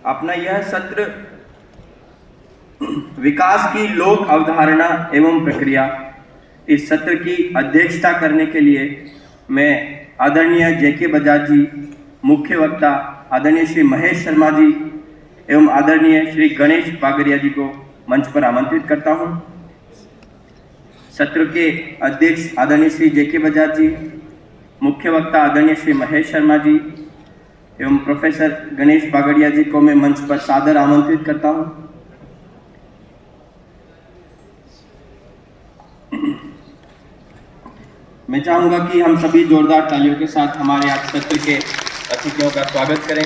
अपना यह सत्र विकास की लोक अवधारणा एवं प्रक्रिया, इस सत्र की अध्यक्षता करने के लिए मैं आदरणीय जेके बजाज जी, मुख्य वक्ता आदरणीय श्री महेश शर्मा जी एवं आदरणीय श्री गणेश बागड़िया जी को मंच पर आमंत्रित करता हूं। सत्र के अध्यक्ष आदरणीय श्री जेके बजाज जी, मुख्य वक्ता आदरणीय श्री महेश शर्मा जी एवं प्रोफेसर गणेश बागड़िया जी को मैं मंच पर सादर आमंत्रित करता हूं। मैं चाहूंगा कि हम सभी जोरदार तालियों के साथ हमारे आज सत्र के अतिथियों का स्वागत करें।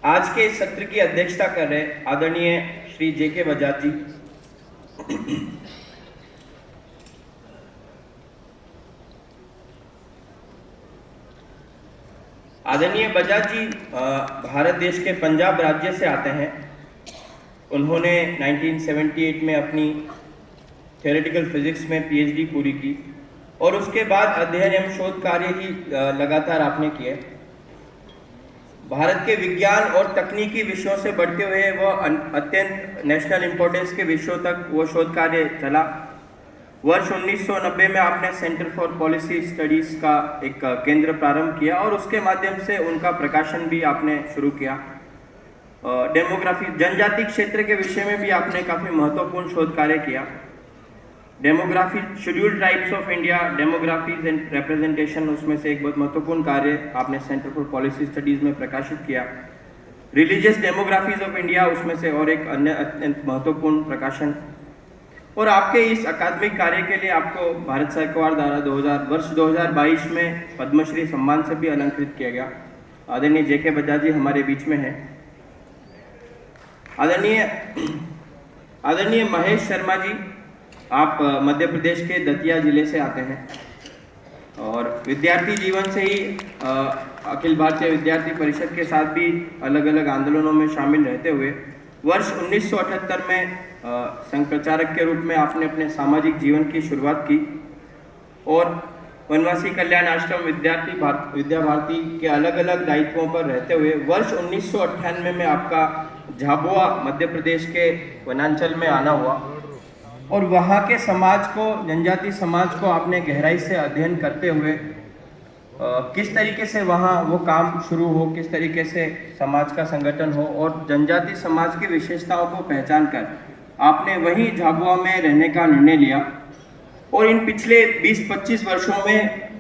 आज के सत्र की अध्यक्षता कर रहे आदरणीय श्री जेके बजाज जी, आदरणीय बजाज जी भारत देश के पंजाब राज्य से आते हैं। उन्होंने 1978 में अपनी थ्योरेटिकल फिजिक्स में पीएचडी पूरी की और उसके बाद अध्ययन एवं शोध कार्य ही लगातार आपने किए। भारत के विज्ञान और तकनीकी विषयों से बढ़ते हुए वह अत्यंत नेशनल इंपॉर्टेंस के विषयों तक वो शोध कार्य चला। वर्ष 1990 में आपने सेंटर फॉर पॉलिसी स्टडीज का एक केंद्र प्रारंभ किया और उसके माध्यम से उनका प्रकाशन भी आपने शुरू किया। डेमोग्राफी, जनजाति क्षेत्र के विषय में भी आपने काफ़ी महत्वपूर्ण शोध कार्य किया। Demography, scheduled tribes of India, demographies and representation, उसमें से एक बहुत महत्वपूर्ण कार्य आपने सेंटर फॉर पॉलिसी स्टडीज में प्रकाशित किया। रिलीजियस डेमोग्राफीज ऑफ इंडिया, उसमें से और एक अन्य अत्यंत महत्वपूर्ण प्रकाशन। और आपके इस अकादमिक कार्य के लिए आपको भारत सरकार द्वारा वर्ष 2022 में पद्मश्री सम्मान से भी अलंकृत किया गया। आदरणीय जेके बजाज जी हमारे बीच में हैं। आदरणीय महेश शर्मा जी, आप मध्य प्रदेश के दतिया जिले से आते हैं और विद्यार्थी जीवन से ही अखिल भारतीय विद्यार्थी परिषद के साथ भी अलग अलग आंदोलनों में शामिल रहते हुए वर्ष 1978 में संघ प्रचारक के रूप में आपने अपने सामाजिक जीवन की शुरुआत की और वनवासी कल्याण आश्रम विद्या भारती के अलग अलग दायित्वों पर रहते हुए वर्ष 1998 में आपका झाबुआ मध्य प्रदेश के वनांचल में आना हुआ और वहाँ के समाज को, जनजाति समाज को आपने गहराई से अध्ययन करते हुए किस तरीके से वहाँ वो काम शुरू हो, किस तरीके से समाज का संगठन हो और जनजाति समाज की विशेषताओं को पहचान कर आपने वहीं झाबुआ में रहने का निर्णय लिया। और इन पिछले 20-25 वर्षों में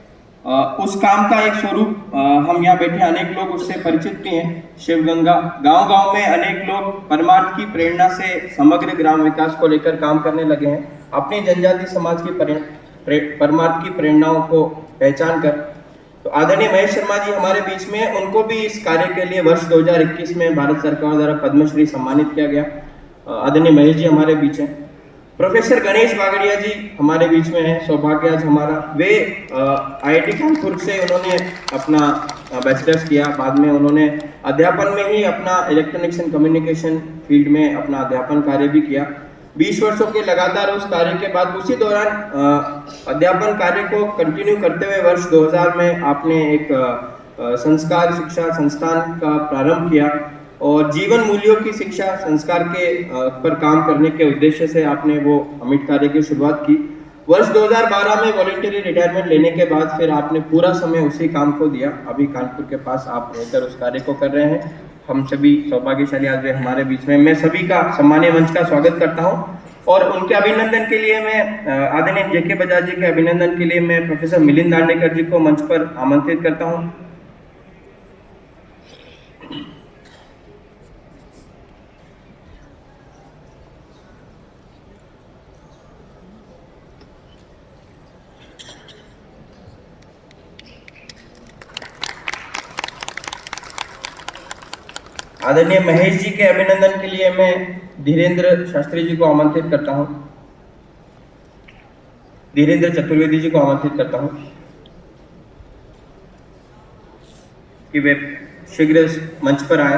उस काम का एक स्वरूप हम यहाँ बैठे अनेक लोग उससे परिचित भी हैं। शिवगंगा, गांव-गांव में अनेक लोग परमार्थ की प्रेरणा से समग्र ग्राम विकास को लेकर काम करने लगे हैं, अपनी जनजाति समाज की परमार्थ की प्रेरणाओं को पहचान कर। तो आदरणीय महेश शर्मा जी हमारे बीच में, उनको भी इस कार्य के लिए वर्ष 2021 में भारत सरकार द्वारा पद्मश्री सम्मानित किया गया। आदरणीय महेश जी हमारे बीच हैं। प्रोफेसर गणेश बागड़िया जी हमारे बीच में हैं, सौभाग्य आज हमारा। वे आईआईटी कानपुर से उन्होंने अपना बैचलर्स किया, बाद में उन्होंने अध्यापन में ही अपना इलेक्ट्रॉनिक्स एंड कम्युनिकेशन फील्ड में अपना अध्यापन कार्य भी किया। 20 वर्षों के लगातार उस कार्य के बाद उसी दौरान अध्यापन कार्य को कंटिन्यू करते हुए वर्ष 2000 में आपने एक संस्कार शिक्षा संस्थान का प्रारंभ किया और जीवन मूल्यों की शिक्षा संस्कार के पर काम करने के उद्देश्य से आपने वो अमिट कार्य की शुरुआत की। वर्ष 2012 में वॉलंटरी रिटायरमेंट लेने के बाद फिर आपने पूरा समय उसी काम को दिया। अभी कानपुर के पास आप रहकर उस कार्य को कर रहे हैं। हम सभी सौभाग्यशाली आज हमारे बीच में। मैं सभी का सम्मानीय मंच का स्वागत करता हूं और उनके अभिनंदन के लिए मैं आदरणीय जेके बजाज जी के अभिनंदन के लिए मैं प्रोफेसर मिलिंद दांडेकर जी को मंच पर आमंत्रित करता हूं। आदरणीय महेश जी के अभिनंदन के लिए मैं धीरेन्द्र शास्त्री जी को आमंत्रित करता हूं, धीरेन्द्र चतुर्वेदी जी को आमंत्रित करता हूं कि वे शीघ्र मंच पर आए।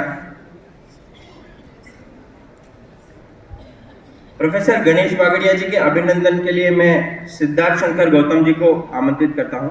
प्रोफेसर गणेश बागड़िया जी के अभिनंदन के लिए मैं सिद्धार्थ शंकर गौतम जी को आमंत्रित करता हूं।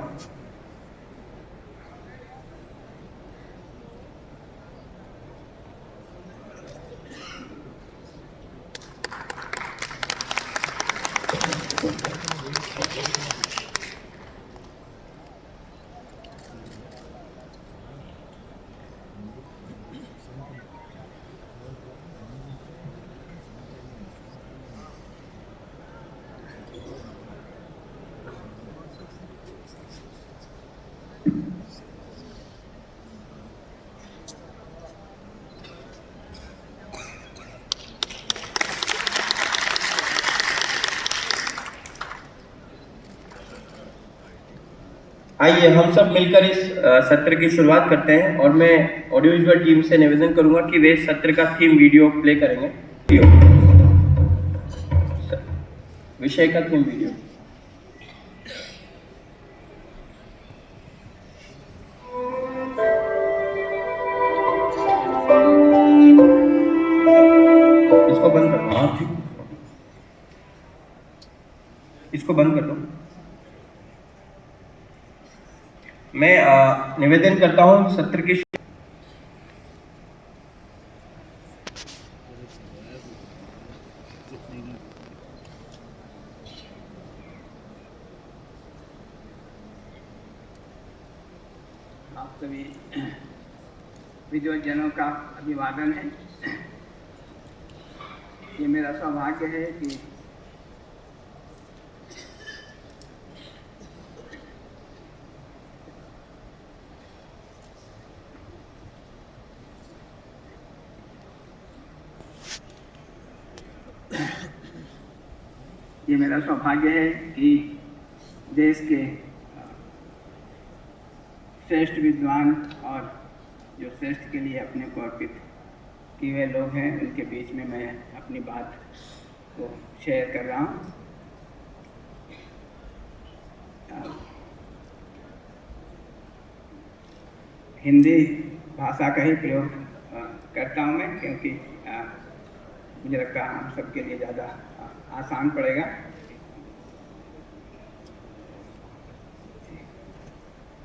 आइए हम सब मिलकर इस सत्र की शुरुआत करते हैं और मैं ऑडियो विजुअल टीम से निवेदन करूंगा कि वे इस सत्र का थीम वीडियो प्ले करेंगे। विषय का थीम वीडियो। इसको बंद कर दो। हाँ ठीक, इसको बंद कर दो। मैं निवेदन करता हूं सत्र की आप सभी विद्वज्जनों का अभिवादन है। ये मेरा सौभाग्य है कि देश के श्रेष्ठ विद्वान और जो श्रेष्ठ के लिए अपने को अर्पित किए हुए लोग हैं, उनके बीच में मैं अपनी बात को शेयर कर रहा हूँ। हिंदी भाषा का ही प्रयोग करता हूँ मैं, क्योंकि मुझे लगता है हम सबके लिए ज़्यादा आसान पड़ेगा।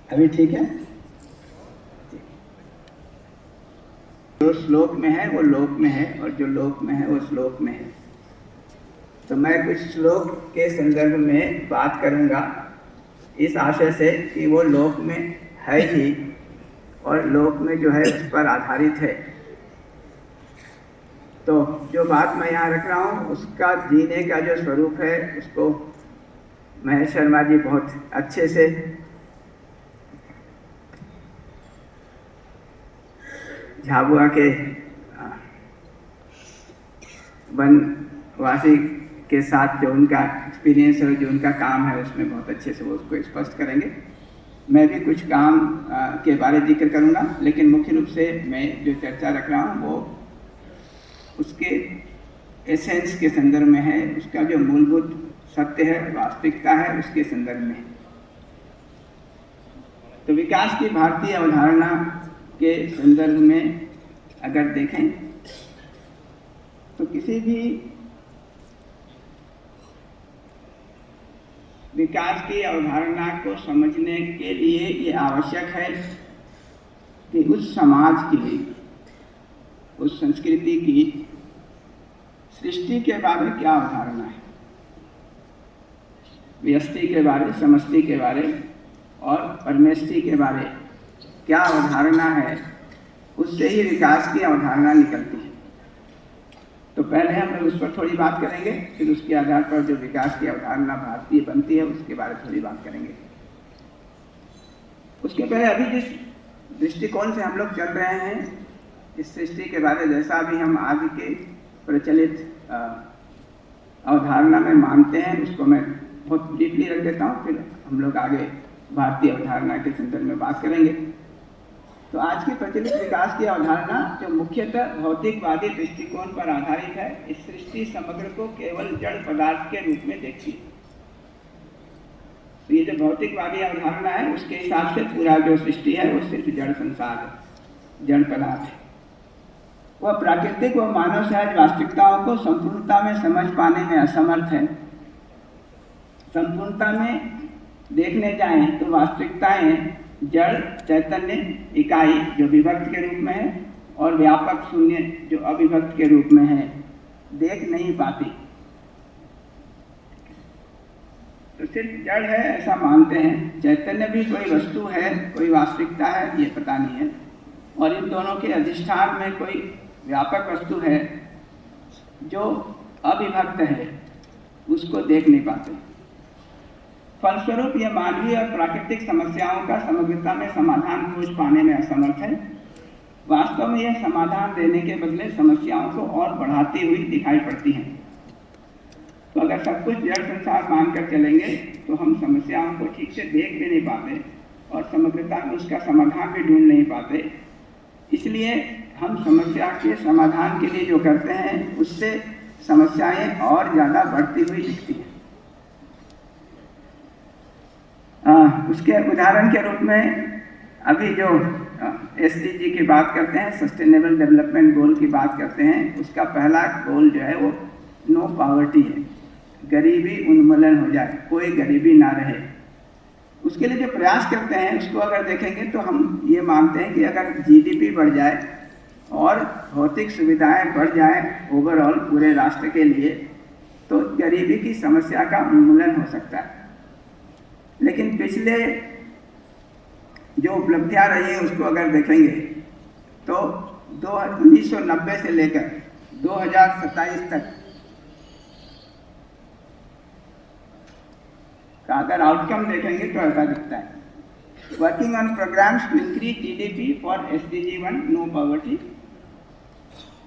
अभी ठीक है? जो श्लोक में है वो लोक में है, और जो लोक में है वो श्लोक में है। तो मैं कुछ श्लोक के संदर्भ में बात करूंगा इस आशय से कि वो लोक में है ही, और लोक में जो है उस पर आधारित है। तो जो बात मैं यहाँ रख रहा हूँ उसका जीने का जो स्वरूप है उसको महेश शर्मा जी बहुत अच्छे से झाबुआ के वनवासी के साथ जो उनका एक्सपीरियंस है, जो उनका काम है, उसमें बहुत अच्छे से वो उसको स्पष्ट करेंगे। मैं भी कुछ काम के बारे जिक्र करूंगा, लेकिन मुख्य रूप से मैं जो चर्चा रख रहा हूँ वो उसके एसेंस के संदर्भ में है, उसका जो मूलभूत सत्य है, वास्तविकता है, उसके संदर्भ में। तो विकास की भारतीय अवधारणा के संदर्भ में अगर देखें तो किसी भी विकास की अवधारणा को समझने के लिए ये आवश्यक है कि उस समाज की, उस संस्कृति की सृष्टि के बारे में क्या अवधारणा है, व्यष्टि के बारे, समष्टि के बारे और परमेष्टि के बारे क्या अवधारणा है, उससे ही विकास की अवधारणा निकलती है। तो पहले हम लोग उस पर थोड़ी बात करेंगे, फिर उसके आधार पर जो विकास की अवधारणा भारतीय बनती है उसके बारे में थोड़ी बात करेंगे। उसके पहले अभी जिस दृष्टिकोण से हम लोग चल रहे हैं इस सृष्टि के बारे, जैसा भी हम आज के प्रचलित अवधारणा में मानते हैं, उसको मैं बहुत डीपली रख देता हूँ, फिर हम लोग आगे भारतीय अवधारणा के संदर्भ में बात करेंगे। तो आज की प्रचलित विकास की अवधारणा जो मुख्यतः भौतिकवादी दृष्टिकोण पर आधारित है, इस सृष्टि समग्र को केवल जड़ पदार्थ के रूप में देखती है। तो ये जो भौतिकवादी अवधारणा है उसके हिसाब से पूरा जो सृष्टि है वो सिर्फ जड़ संसार है, जड़ पदार्थ है। वह प्राकृतिक व मानव सहज वास्तविकताओं को संपूर्णता में समझ पाने में असमर्थ है। संपूर्णता में देखने जाएं तो वास्तविकताएं जड़ चैतन्य इकाई जो विभक्त के रूप में है और व्यापक शून्य जो अविभक्त के रूप में है देख नहीं पाती। तो सिर्फ जड़ है ऐसा मानते हैं, चैतन्य भी कोई वस्तु है, कोई वास्तविकता है, ये पता नहीं है। और इन दोनों के अधिष्ठान में कोई व्यापक वस्तु है जो अविभक्त है, उसको देख नहीं पाते। फलस्वरूप यह मानवीय और प्राकृतिक समस्याओं का समग्रता में समाधान खोज पाने में असमर्थ है। वास्तव में यह समाधान देने के बदले समस्याओं को और बढ़ाती हुई दिखाई पड़ती हैं। तो अगर सब कुछ जड़ संसार मानकर चलेंगे तो हम समस्याओं को ठीक से देख भी नहीं पाते और समग्रता में उसका समाधान भी ढूंढ नहीं पाते। इसलिए हम समस्या के समाधान के लिए जो करते हैं उससे समस्याएं और ज़्यादा बढ़ती हुई दिखती हैं। उसके उदाहरण के रूप में अभी जो SDG की बात करते हैं, सस्टेनेबल डेवलपमेंट गोल की बात करते हैं, उसका पहला गोल जो है वो नो पॉवर्टी है, गरीबी उन्मूलन हो जाए, कोई गरीबी ना रहे। उसके लिए जो प्रयास करते हैं उसको अगर देखेंगे तो हम ये मानते हैं कि अगर GDP बढ़ जाए और भौतिक सुविधाएं बढ़ जाए ओवरऑल पूरे राष्ट्र के लिए तो गरीबी की समस्या का उन्मूलन हो सकता है। लेकिन पिछले जो उपलब्धियां रही हैं उसको अगर देखेंगे तो 1990 से लेकर 2027 तक का अगर आउटकम देखेंगे तो ऐसा दिखता है। Working on programs to increase GDP for SDG 1 no poverty,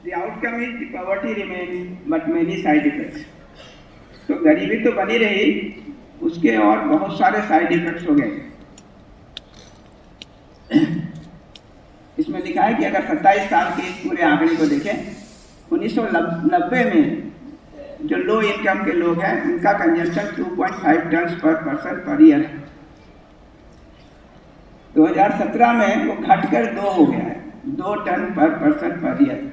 the outcome is the poverty remains but many side effects. तो गरीबी तो बनी रही, उसके और बहुत सारे साइड इफेक्ट्स हो गए। इसमें लिखा है कि अगर 27 साल के इस पूरे आंकड़े को देखें, 1990 में जो लो इनकम के लोग हैं उनका कंजम्पशन 2.5 टन पर पर्सन पर ईयर है। 2017 में वो घटकर 2 हो गया है, 2 टन पर पर्सन पर ईयर।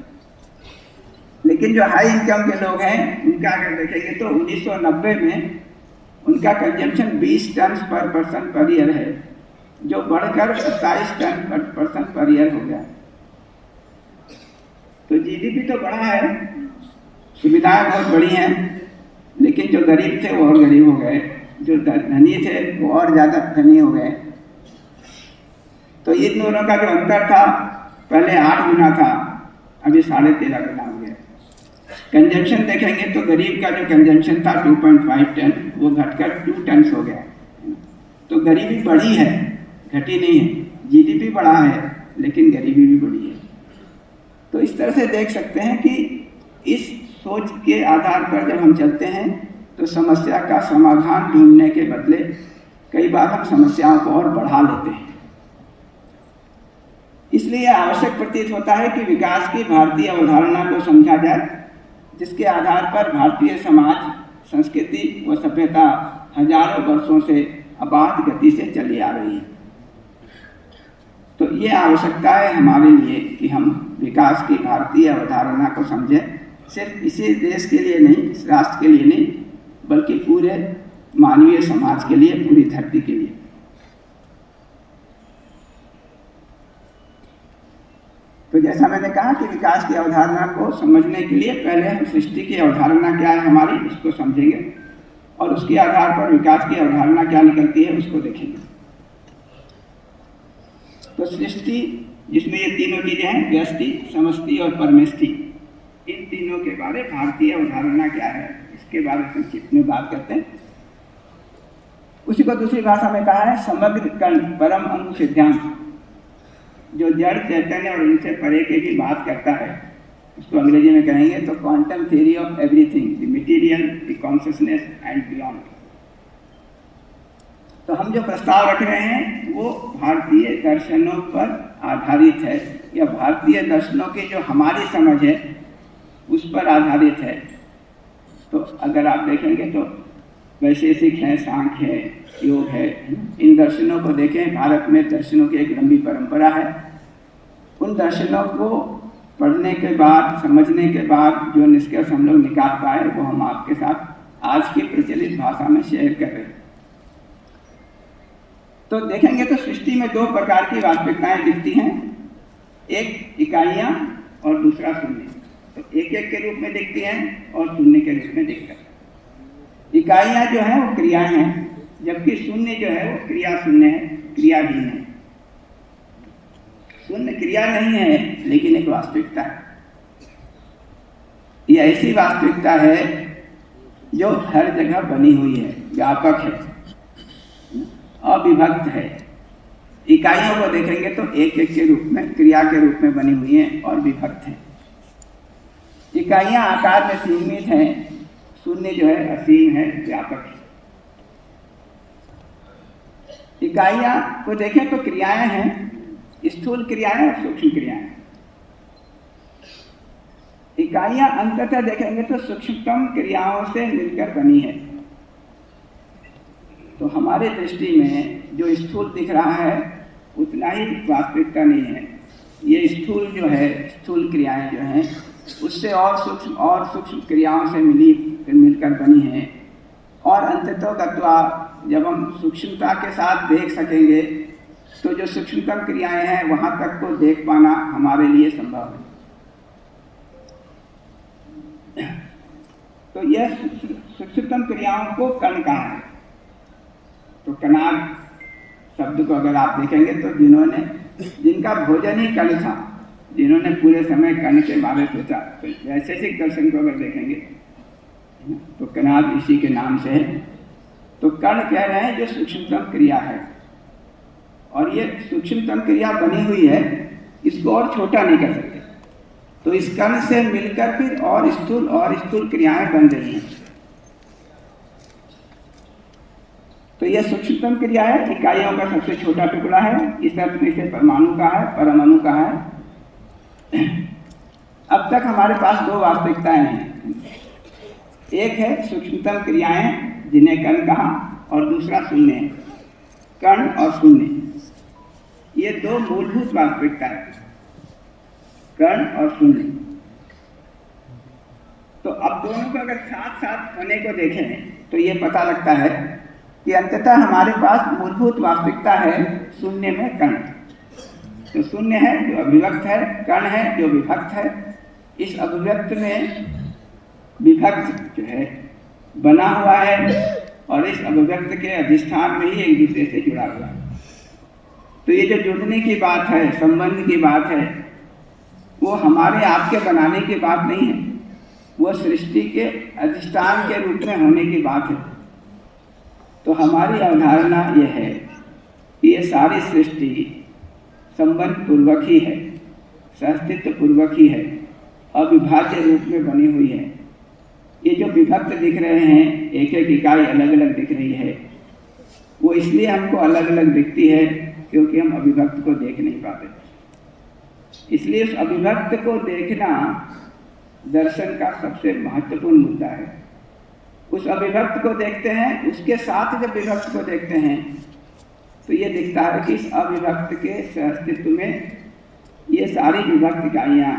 लेकिन जो हाई इनकम के लोग हैं उनका अगर देखेंगे तो 1990 में उनका कंजम्पशन 20 टन पर पर्सन पर ईयर है, जो बढ़कर 27 टन पर पर्सन पर ईयर हो गया। तो GDP तो बढ़ा है, सुविधाएं बहुत बड़ी हैं, लेकिन जो गरीब थे वो और गरीब हो गए, जो धनी थे वो और ज़्यादा धनी हो गए। तो इन दोनों का जो अंतर था पहले 8 गुना था, अभी 13.5 गुना हो गया। कंजम्पशन देखेंगे तो गरीब का जो कंजम्पशन था 2.5 टन वो घटकर 2 टन हो गया। तो गरीबी बढ़ी है, घटी नहीं है। GDP बढ़ा है लेकिन गरीबी भी बढ़ी है। तो इस तरह से देख सकते हैं कि इस सोच के आधार पर जब हम चलते हैं तो समस्या का समाधान ढूंढने के बदले कई बार हम समस्याओं को और बढ़ा लेते हैं। इसलिए आवश्यक प्रतीत होता है कि विकास की भारतीय अवधारणा को समझा जाए, जिसके आधार पर भारतीय समाज, संस्कृति व सभ्यता हजारों वर्षों से अबाध गति से चली आ रही है। तो ये आवश्यकता है हमारे लिए कि हम विकास की भारतीय अवधारणा को समझें, सिर्फ इसी देश के लिए नहीं, इस राष्ट्र के लिए नहीं, बल्कि पूरे मानवीय समाज के लिए, पूरी धरती के लिए। तो जैसा मैंने कहा कि विकास की अवधारणा को समझने के लिए पहले हम सृष्टि की अवधारणा क्या है हमारी, उसको समझेंगे और उसके आधार पर विकास की अवधारणा क्या निकलती है उसको देखेंगे। तो सृष्टि, जिसमें ये तीनों चीजें हैं, व्यष्टि, समष्टि और परमेष्टि, इन तीनों के बारे भारतीय अवधारणा क्या है इसके बारे में संक्षिप्त में बात करते हैं। उसी को दूसरी भाषा में कहा है समग्र कण परम अंग सिद्धांत, जो जड़, चैतन्य और इनसे परे की भी बात करता है। उसको अंग्रेजी में कहेंगे तो quantum theory of everything, the material, the consciousness and beyond. तो हम जो प्रस्ताव रख रहे हैं वो भारतीय दर्शनों पर आधारित है, या भारतीय दर्शनों की जो हमारी समझ है उस पर आधारित है। तो अगर आप देखेंगे तो वैशेषिक है, सांख्य है, योग है, इन दर्शनों को देखें। भारत में दर्शनों की एक लंबी परंपरा है। उन दर्शनों को पढ़ने के बाद, समझने के बाद जो निष्कर्ष हम लोग निकाल पाए वो हम आपके साथ आज की प्रचलित भाषा में शेयर कर रहे हैं। तो देखेंगे तो सृष्टि में दो प्रकार की वास्तविकताएं दिखती हैं, एक इकाइयां और दूसरा शून्य। तो एक एक के रूप में दिखती हैं और शून्य के रूप में दिखता है। इकाइयां जो है वो क्रियाएं हैं, जबकि शून्य जो है वो क्रिया शून्य है, क्रियाहीन है। शून्य क्रिया नहीं है लेकिन एक वास्तविकता है। ये ऐसी वास्तविकता है जो हर जगह बनी हुई है, व्यापक है, अविभक्त है। इकाइयों को देखेंगे तो एक एक के रूप में, क्रिया के रूप में बनी हुई हैं और विभक्त हैं। इकाइयां आकार में सीमित हैं, शून्य जो है असीम है, व्यापक है। इकाइयां को देखें तो क्रियाएं हैं, स्थूल क्रियाएं और सूक्ष्म क्रियाएं। इकाइयां अंततः देखेंगे तो सूक्ष्मतम क्रियाओं से मिलकर बनी है। तो हमारे दृष्टि में जो स्थूल दिख रहा है उतना ही वास्तविकता नहीं है। ये स्थूल जो है, स्थूल क्रियाएं जो हैं उससे और सूक्ष्म क्रियाओं से मिलकर बनी हैं। और अंततः जब हम सूक्ष्मता के साथ देख सकेंगे तो जो सूक्ष्मतम क्रियाएं हैं वहां तक को देख पाना हमारे लिए संभव है। तो यह सूक्ष्मतम क्रियाओं को कण कहा है। तो कणाद शब्द को अगर आप देखेंगे तो जिनका भोजन ही कण था, जिन्होंने पूरे समय कण के बारे में सोचा, तो वैशेषिक दर्शन को अगर देखेंगे तो कणाद इसी के नाम से है। तो कण कह रहे हैं जो सूक्ष्मतम क्रिया है, और ये सूक्ष्मतम क्रिया बनी हुई है, इसको और छोटा नहीं कर सकते। तो इस कण से मिलकर फिर और स्थूल क्रियाएं बन रही हैं। तो यह सूक्ष्मतम क्रिया है, इकाइयों का सबसे छोटा टुकड़ा है। इस अर्थ में इसे परमाणु का है, परमाणु का है। अब तक हमारे पास दो वास्तविकताएं हैं, एक है सूक्ष्मतम क्रियाएं जिन्हें कण कहा, और दूसरा शून्य है, कण और शून्य। ये दो मूलभूत वास्तविकता है, कण और शून्य। तो अब दोनों को अगर साथ साथ होने को देखें तो ये पता लगता है कि अंततः हमारे पास मूलभूत वास्तविकता है शून्य में कण। तो शून्य है जो अभिव्यक्त है, कण है जो विभक्त है। इस अभिव्यक्त में विभक्त जो है बना हुआ है, और इस अभिव्यक्त के अधिष्ठान में ही एक दूसरे से जुड़ा हुआ है। तो ये जो जुड़ने की बात है, संबंध की बात है, वो हमारे आपके बनाने की बात नहीं है, वो सृष्टि के अधिष्ठान के रूप में होने की बात है। तो हमारी अवधारणा ये है कि ये सारी सृष्टि संबंध पूर्वक ही है, सहअस्तित्व पूर्वक ही है, अविभाज्य रूप में बनी हुई है। ये जो विभक्त दिख रहे हैं, एक एक इकाई अलग अलग दिख रही है, वो इसलिए हमको अलग अलग दिखती है क्योंकि हम अविभक्त को देख नहीं पाते। इसलिए उस अविभक्त को देखना दर्शन का सबसे महत्वपूर्ण मुद्दा है। उस अविभक्त को देखते हैं, उसके साथ जब विभक्त को देखते हैं तो ये दिखता है कि इस अविभक्त के सहअस्तित्व में ये सारी विभक्त इकाइयाँ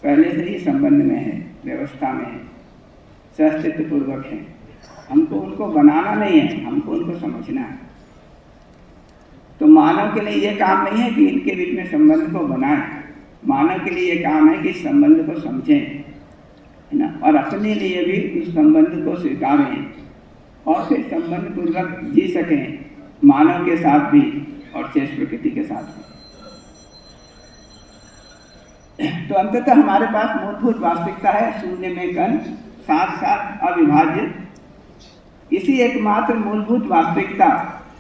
पहले से ही संबंध में है, व्यवस्था में है, सहअस्तित्व पूर्वक है। हमको उनको बनाना नहीं है, हमको उनको समझना है। तो मानव के लिए ये काम नहीं है कि इनके बीच में संबंध को बनाएं, मानव के लिए ये काम है कि इस संबंध को समझें, है ना, और अपने लिए भी इस संबंध को स्वीकारें और फिर संबंध पूर्वक जी सकें, मानव के साथ भी और शेष प्रकृति के साथ भी। तो अंततः हमारे पास मूलभूत वास्तविकता है शून्य में कण, साथ साथ अविभाज्य। इसी एकमात्र मूलभूत वास्तविकता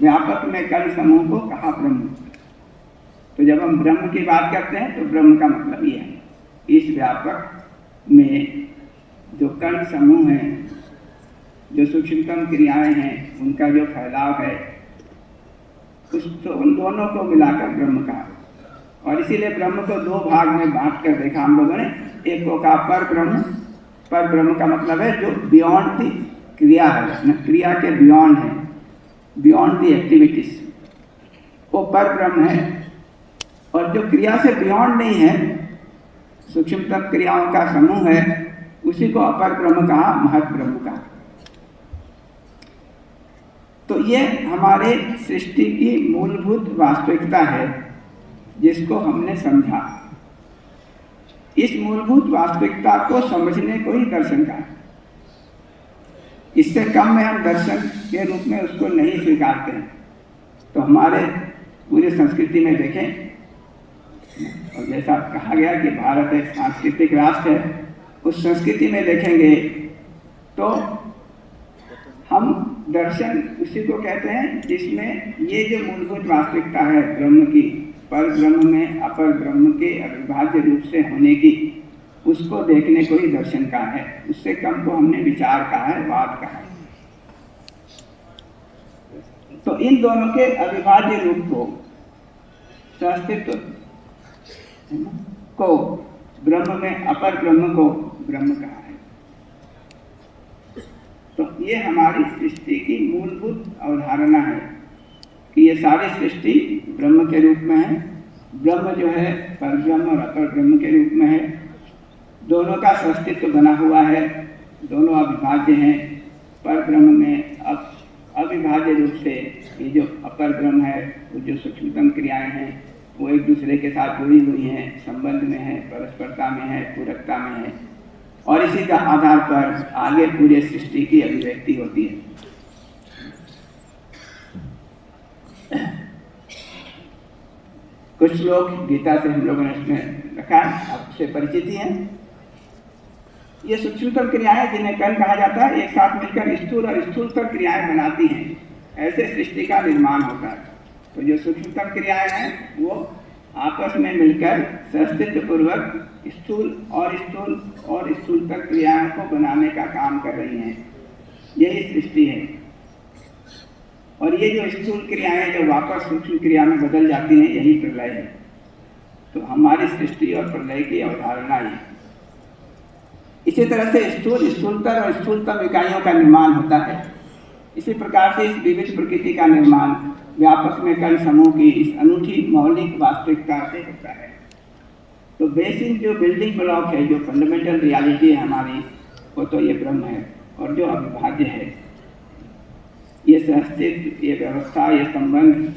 व्यापक में कण समूह को कहा ब्रह्म। तो जब हम ब्रह्म की बात करते हैं तो ब्रह्म का मतलब ये है, इस व्यापक में जो कण समूह हैं, जो सूक्ष्मतम क्रियाएं हैं, उनका जो फैलाव है, उन दोनों को मिलाकर ब्रह्म कहा। और इसीलिए ब्रह्म को दो भाग में बांट कर देखा हम लोगों ने। एक को कहा पर ब्रह्म। पर ब्रह्म का मतलब है जो बियॉन्ड द क्रिया है, क्रिया के बियॉन्ड है, बियॉन्ड द एक्टिविटीज, वो पर ब्रह्म है। और जो क्रिया से बियॉन्ड नहीं है, सूक्ष्मतम क्रियाओं का समूह है, उसी को अपर ब्रह्म कहा, महत ब्रह्म कहा। तो ये हमारे सृष्टि की मूलभूत वास्तविकता है जिसको हमने समझा। इस मूलभूत वास्तविकता को समझने को ही दर्शन कहा। इससे कम में हम दर्शन के रूप में उसको नहीं स्वीकारते हैं। तो हमारे पूरी संस्कृति में देखें, और जैसा कहा गया कि भारत एक सांस्कृतिक राष्ट्र है, उस संस्कृति में देखेंगे तो हम दर्शन उसी को कहते हैं जिसमें ये जो मूलभूत वास्तविकता है ब्रह्म की, पर ब्रह्म में अपर ब्रह्म के अविभाज्य रूप से होने की, उसको देखने को ही दर्शन कहा है। उससे कम को हमने विचार कहा है, वाद कहा है। तो इन दोनों के अविभाज्य रूप को, अस्तित्व को, ब्रह्म में अपर ब्रह्म को ब्रह्म कहा है। तो ये हमारी सृष्टि की मूलभूत अवधारणा है कि ये सारी सृष्टि ब्रह्म के रूप में है। ब्रह्म जो है परब्रह्म और अपर ब्रह्म के रूप में है। दोनों का अस्तित्व बना हुआ है, दोनों अविभाज्य हैं। पर ब्रह्म में अब अविभाज्य रूप से ये जो अपर ब्रह्म है, वो जो सूक्ष्मतम क्रियाएं हैं, वो एक दूसरे के साथ जुड़ी हुई हैं, संबंध में है, परस्परता में है, पूरकता में है, और इसी का आधार पर आगे पूरे सृष्टि की अभिव्यक्ति होती है। कुछ लोग गीता से हम लोगों ने इसमें रखा है, आपसे परिचित ही हैं। ये सूक्ष्मतम क्रियाएं जिन्हें कर्म कहा जाता है, एक साथ मिलकर स्थूल और स्थूलतर क्रियाएं बनाती हैं। ऐसे सृष्टि का निर्माण होता है। तो जो सूक्ष्मतम क्रियाएं हैं वो आपस में मिलकर अस्तित्व पूर्वक स्थूल और स्थूलतर क्रियाओं को बनाने का काम कर रही हैं। यही सृष्टि है। और ये जो स्थूल क्रियाएं जो वापस सूक्ष्म क्रिया में बदल जाती हैं, यही प्रलय है। तो हमारी सृष्टि और प्रलय की अवधारणा है। इसी तरह से स्थूलतर और स्थूलतम इकाइयों का निर्माण होता है। इसी प्रकार से इस विविध प्रकृति का निर्माण व्यापक में कण समूह की इस अनूठी मौलिक वास्तविकता से होता है। तो बेसिक जो बिल्डिंग ब्लॉक है, जो फंडामेंटल रियलिटी है हमारी, वो तो ये ब्रह्म है। और जो अविभाज्य है, ये अस्तित्व, ये व्यवस्था, ये संबंध,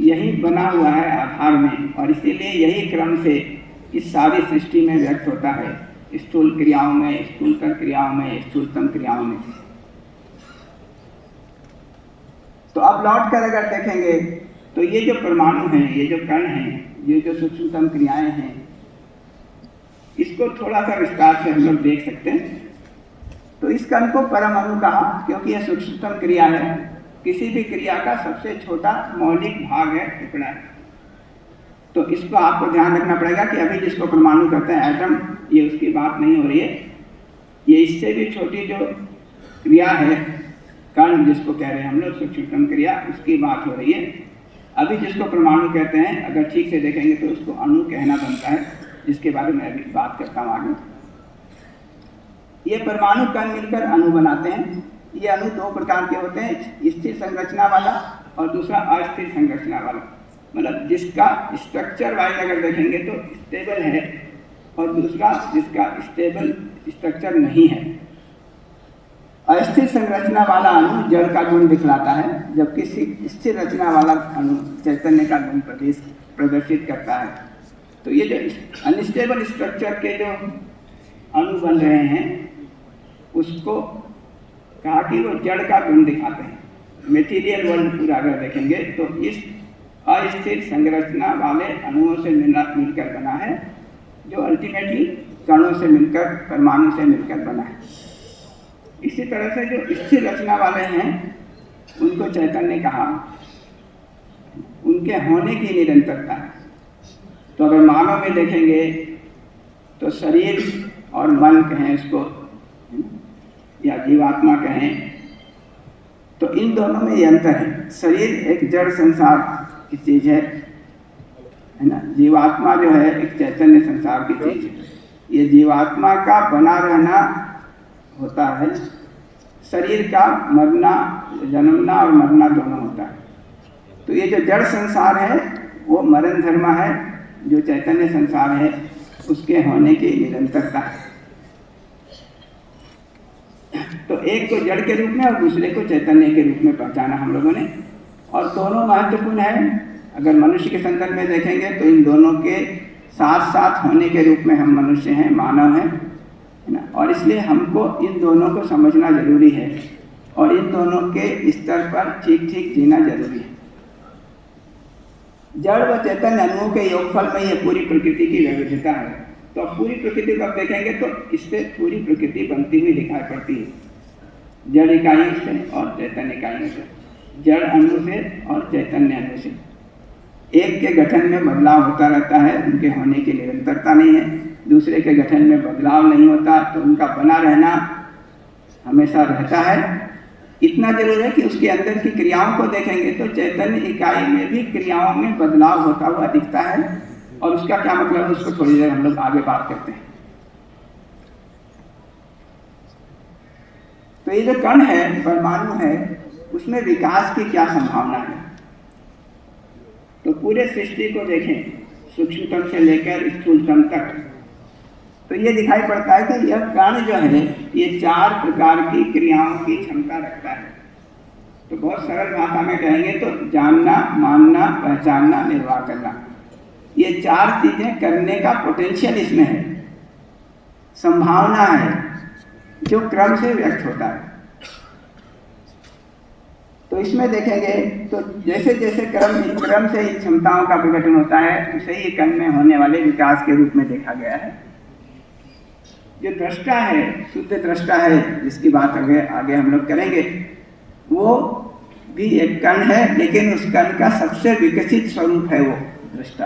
यही बना हुआ है आधार में। और इसीलिए यही क्रम से इस सारी सृष्टि में व्यक्त होता है, स्थूल क्रियाओं में, स्थूलतर क्रियाओं में, स्थूलतम क्रियाओं में। तो अब लौट कर अगर देखेंगे तो ये जो परमाणु हैं, ये जो कण हैं, ये जो सूक्ष्मतम क्रियाएं हैं, इसको थोड़ा सा विस्तार से हम लोग देख सकते हैं। तो इस कण को परमाणु कहा क्योंकि यह सूक्ष्मतम क्रिया है। किसी भी क्रिया का सबसे छोटा मौलिक भाग है, टुकड़ा है। तो इसको आपको ध्यान रखना पड़ेगा कि अभी जिसको परमाणु कहते हैं एटम, ये उसकी बात नहीं हो रही है। ये इससे भी छोटी जो क्रिया है, कण जिसको कह रहे हैं हम लोग, सूक्ष्मतम क्रिया, उसकी बात हो रही है। अभी जिसको परमाणु कहते हैं, अगर ठीक से देखेंगे तो उसको अणु कहना बनता है, जिसके बारे में अभी बात करता हूँ आगे। ये परमाणु कण मिलकर अणु बनाते हैं। ये अणु दो प्रकार के होते हैं, स्थिर संरचना वाला और दूसरा अस्थिर संरचना वाला। मतलब जिसका स्ट्रक्चर वाइज अगर देखेंगे तो स्टेबल है, और दूसरा जिसका स्टेबल स्ट्रक्चर नहीं है। अस्थिर संरचना वाला अणु जड़ का गुण दिखलाता है, जबकि स्थिर रचना वाला अणु चैतन्य का गुण प्रदर्शित करता है। तो ये जो अनस्टेबल स्ट्रक्चर के जो अणु बन रहे हैं, उसको कहा कि वो जड़ का गुण दिखाते हैं। मेटीरियल वर्ल्ड पूरा अगर देखेंगे तो इस अस्थिर संरचना वाले अणुओं से मिलकर बना है, जो अल्टीमेटली कणों से मिलकर, परमाणु से मिलकर बना है। इसी तरह से जो स्थिर रचना वाले हैं, उनको चैतन्य कहा। उनके होने की निरंतरता है। तो अगर मानव में देखेंगे तो शरीर और मन कहें इसको, या जीवात्मा कहें, तो इन दोनों में ये अंतर है। शरीर एक जड़ संसार की चीज है ना। जीवात्मा जो है एक चैतन्य संसार की चीज है। ये जीवात्मा का बना रहना होता है, शरीर का मरना, जन्मना और मरना दोनों होता है। तो ये जो जड़ संसार है वो मरण धर्म है, जो चैतन्य संसार है उसके होने की निरंतरता है। तो एक को जड़ के रूप में और दूसरे को चैतन्य के रूप में पहचाना हम लोगों ने, और दोनों महत्वपूर्ण है। अगर मनुष्य के संदर्भ में देखेंगे तो इन दोनों के साथ साथ होने के रूप में हम मनुष्य हैं, मानव हैं, है ना। और इसलिए हमको इन दोनों को समझना जरूरी है और इन दोनों के स्तर पर ठीक ठीक जीना जरूरी है। जड़ व चैतन्य अणुओं के योगफल में ये पूरी प्रकृति की विविधता है। तो पूरी प्रकृति को आप देखेंगे तो इससे पूरी प्रकृति बनती हुई दिखाई पड़ती है, जड़ इकाइयों से और चैतन्य इकाइयों से, जड़ अणु से और चैतन्य अणु से। एक के गठन में बदलाव होता रहता है, उनके होने की निरंतरता नहीं है। दूसरे के गठन में बदलाव नहीं होता तो उनका बना रहना हमेशा रहता है। इतना जरूर है कि उसके अंदर की क्रियाओं को देखेंगे तो चैतन्य इकाई में भी क्रियाओं में बदलाव होता हुआ दिखता है। और उसका क्या मतलब है, उसको थोड़ी देर हम लोग आगे बात करते हैं। तो ये जो कण है, परमाणु है, उसमें विकास की क्या संभावना है। तो पूरे सृष्टि को देखें, सूक्ष्मतम से लेकर स्थूलतम तक, तो ये दिखाई पड़ता है कि यह कण जो है ये 4 प्रकार की क्रियाओं की क्षमता रखता है। तो बहुत सरल भाषा में कहेंगे तो जानना, मानना, पहचानना, निर्वाह करना, ये 4 चीजें करने का पोटेंशियल इसमें है, संभावना है, जो क्रम से व्यक्त होता है। तो इसमें देखेंगे तो जैसे जैसे क्रम से इन क्षमताओं का प्रकटन होता है, उसे ही कण में होने वाले विकास के रूप में देखा गया है। जो दृष्टा है, शुद्ध दृष्टा है, जिसकी बात आगे हम लोग करेंगे, वो भी एक कण है, लेकिन उस कण का सबसे विकसित स्वरूप है वो दृष्टा।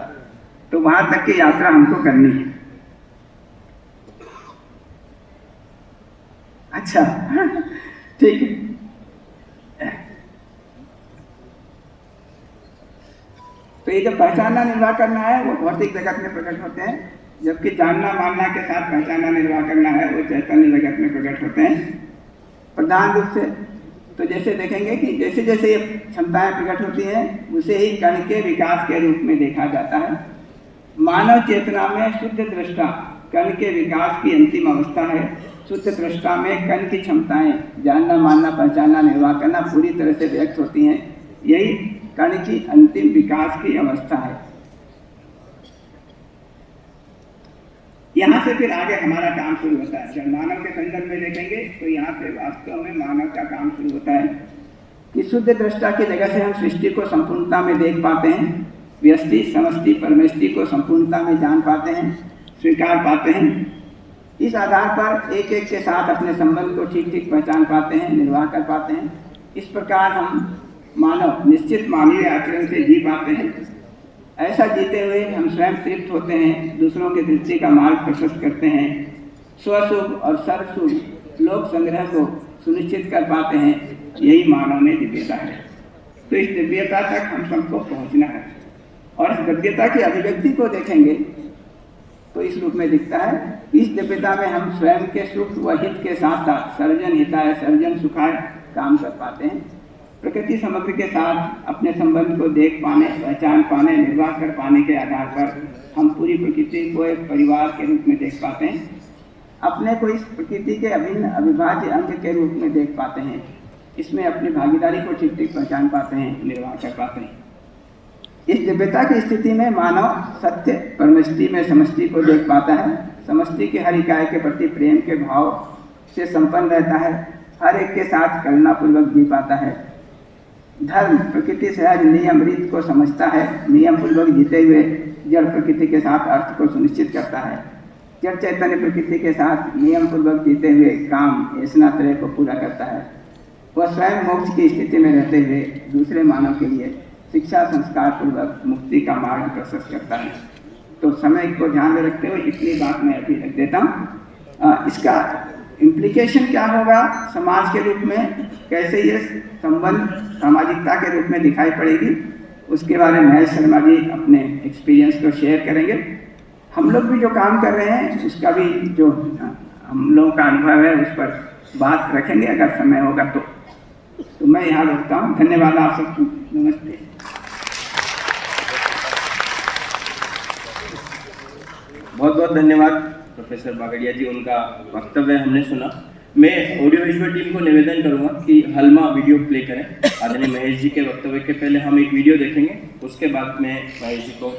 तो वहां तक की यात्रा हमको करनी है। अच्छा, ठीक है। तो ये जो पहचानना निर्वाह करना है वो भौतिक जगत में प्रकट होते हैं, जबकि जानना मानना के साथ पहचानना निर्वाह करना है वो चैतन्य जगत में प्रकट होते हैं प्रधान रूप से। तो जैसे देखेंगे कि जैसे जैसे ये क्षमताएं प्रकट होती हैं, उसे ही कण के विकास के रूप में देखा जाता है। मानव चेतना में शुद्ध दृष्टा कण के विकास की अंतिम अवस्था है। शुद्ध दृष्टा में कण की क्षमताएं जानना, मानना, पहचानना, निर्वाह करना पूरी तरह से व्यक्त होती हैं। यही कण की अंतिम विकास की अवस्था है। यहाँ से फिर आगे हमारा काम शुरू होता है। जब मानव के संदर्भ में देखेंगे तो यहाँ से वास्तव में मानव का काम शुरू होता है कि शुद्ध दृष्टा की जगह से हम सृष्टि को संपूर्णता में देख पाते हैं, व्यष्टि, समष्टि, परमेष्टि को संपूर्णता में जान पाते हैं, स्वीकार पाते हैं। इस आधार पर एक एक के साथ अपने संबंध को ठीक ठीक पहचान पाते हैं, निर्वाह कर पाते हैं। इस प्रकार हम मानव निश्चित मानवीय आचरण से जी पाते हैं। ऐसा जीते हुए हम स्वयं तृप्त होते हैं, दूसरों की तृप्ति का मार्ग प्रशस्त करते हैं, स्वशुभ और सर्वशुभ लोक संग्रह को सुनिश्चित कर पाते हैं। यही मानव में दिव्यता है। तो इस दिव्यता तक हम सबको पहुंचना है। और इस दिव्यता की अभिव्यक्ति को देखेंगे तो इस रूप में दिखता है। इस दिव्यता में हम स्वयं के सुख व हित के साथ साथ सर्जन हिताय सर्जन सुखाय काम कर पाते हैं। प्रकृति समग्र के साथ अपने संबंध को देख पाने, पहचान पाने, निर्वाह कर पाने के आधार पर हम पूरी प्रकृति को एक परिवार के रूप में देख पाते हैं। अपने को इस प्रकृति के अभिन्न अविभाज्य अंग के रूप में देख पाते हैं। इसमें अपनी भागीदारी को ठीक ठीक पहचान पाते हैं, निर्वाह कर पाते हैं। इस दिव्यता की स्थिति में मानव सत्य परमष्टि में समष्टि को देख पाता है। समष्टि के हर इकाई के प्रति प्रेम के भाव से संपन्न रहता है। हर एक के साथ करुणापूर्वक जी पाता है। धर्म प्रकृति सहज नियम रीत को समझता है। नियम पूर्वक जीते हुए जड़ प्रकृति के साथ अर्थ को सुनिश्चित करता है। जड़ चैतन्य प्रकृति के साथ नियम पूर्वक जीते हुए काम ऐसा त्रय को पूरा करता है। वह स्वयं मोक्ष की स्थिति में रहते हुए दूसरे मानव के लिए शिक्षा संस्कार पूर्वक मुक्ति का मार्ग प्रशस्त करता है। तो समय को ध्यान में रखते हुए इतनी बात मैं अभी रख देता हूँ। इसका इम्प्लीकेशन क्या होगा समाज के रूप में, कैसे ये संबंध सामाजिकता के रूप में दिखाई पड़ेगी, उसके बारे में महेश शर्मा जी अपने एक्सपीरियंस को शेयर करेंगे। हम लोग भी जो काम कर रहे हैं उसका भी जो हम लोगों का अनुभव है उस पर बात रखेंगे अगर समय होगा तो मैं यहाँ रुकता हूँ। धन्यवाद आप सबको। नमस्ते। बहुत बहुत धन्यवाद प्रोफेसर बागड़िया जी, उनका वक्तव्य हमने सुना। मैं ऑडियो विजुअल टीम को निवेदन करूंगा कि हलमा वीडियो प्ले करें। आदरणीय महेश जी के वक्तव्य के पहले हम एक वीडियो देखेंगे, उसके बाद में महेश जी को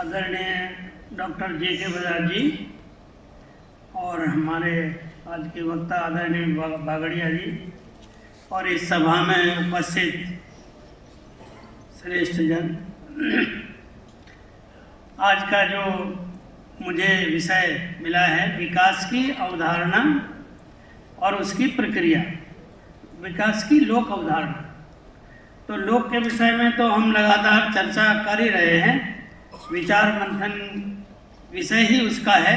आदरणीय डॉक्टर जे.के. बजाज जी और हमारे आज के वक्ता आदरणीय बागड़िया जी और इस सभा में उपस्थित श्रेष्ठ जन, आज का जो मुझे विषय मिला है विकास की अवधारणा और उसकी प्रक्रिया, विकास की लोक अवधारणा। तो लोक के विषय में तो हम लगातार चर्चा कर ही रहे हैं, विचार मंथन विषय ही उसका है।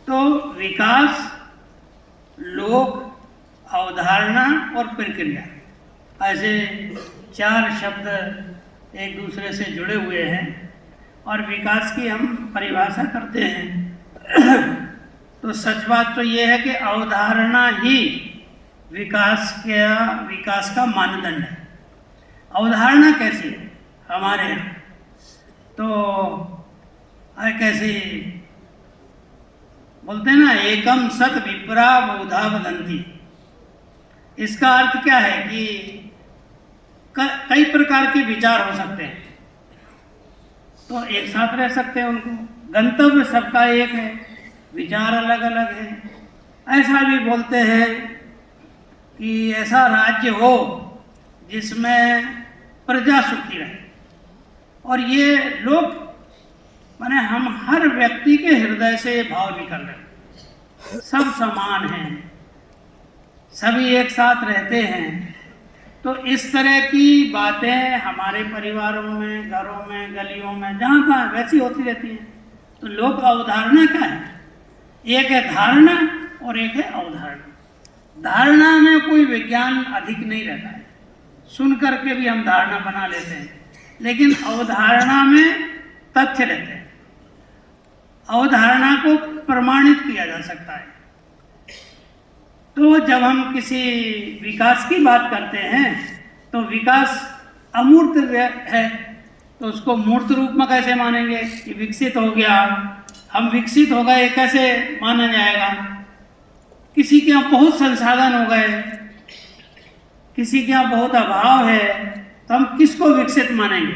तो विकास, लोक, अवधारणा और प्रक्रिया, ऐसे 4 शब्द एक दूसरे से जुड़े हुए हैं और विकास की हम परिभाषा करते हैं तो सच बात तो ये है कि अवधारणा ही विकास का मानदंड है। अवधारणा कैसी है हमारे यहाँ, तो कैसी बोलते हैं ना, एकम सत विप्रा बहुधा वदंती। इसका अर्थ क्या है कि कई प्रकार के विचार हो सकते हैं, तो एक साथ रह सकते हैं उनको, गंतव्य सबका एक है, विचार अलग अलग है। ऐसा भी बोलते हैं कि ऐसा राज्य हो जिसमें प्रजा सुखी रहे, और ये लोग माने हम हर व्यक्ति के हृदय से भाव निकल रहे, सब समान हैं, सभी एक साथ रहते हैं। तो इस तरह की बातें हमारे परिवारों में, घरों में, गलियों में, जहाँ तहाँ वैसी होती रहती हैं। तो लोक अवधारणा क्या है? एक है धारणा और एक है अवधारणा। धारणा में कोई विज्ञान अधिक नहीं रहता है, सुन करके भी हम धारणा बना लेते हैं, लेकिन अवधारणा में तथ्य रहते हैं। अवधारणा को प्रमाणित किया जा सकता है। तो जब हम किसी विकास की बात करते हैं तो विकास अमूर्त है, तो उसको मूर्त रूप में कैसे मानेंगे कि विकसित हो गया, हम विकसित हो गए कैसे माना जाएगा? किसी के यहाँ बहुत संसाधन हो गए, किसी के यहाँ बहुत अभाव है, तो हम किसको विकसित मानेंगे?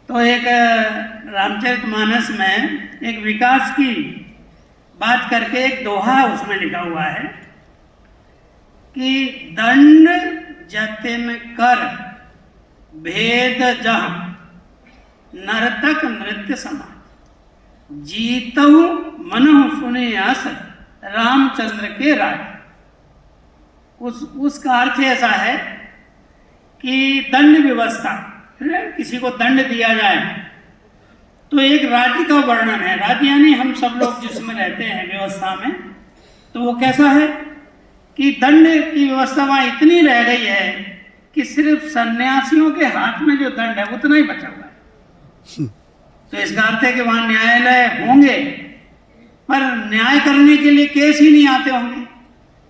तो एक रामचरितमानस में एक विकास की बात करके एक दोहा उसमें लिखा हुआ है कि दंड जतिन कर भेद जह नर्तक नृत्य समान, जीतहु मनहु सुने अस रामचंद्र के राय। उसका अर्थ ऐसा है कि दंड व्यवस्था, किसी को दंड दिया जाए तो एक राज्य का वर्णन है। राज्य यानी हम सब लोग जिसमें रहते हैं व्यवस्था में, तो वो कैसा है कि दंड की व्यवस्था वहाँ इतनी रह गई है कि सिर्फ सन्यासियों के हाथ में जो दंड है उतना ही बचा हुआ है। तो इसका अर्थ है कि वहाँ न्यायालय होंगे पर न्याय करने के लिए केस ही नहीं आते होंगे।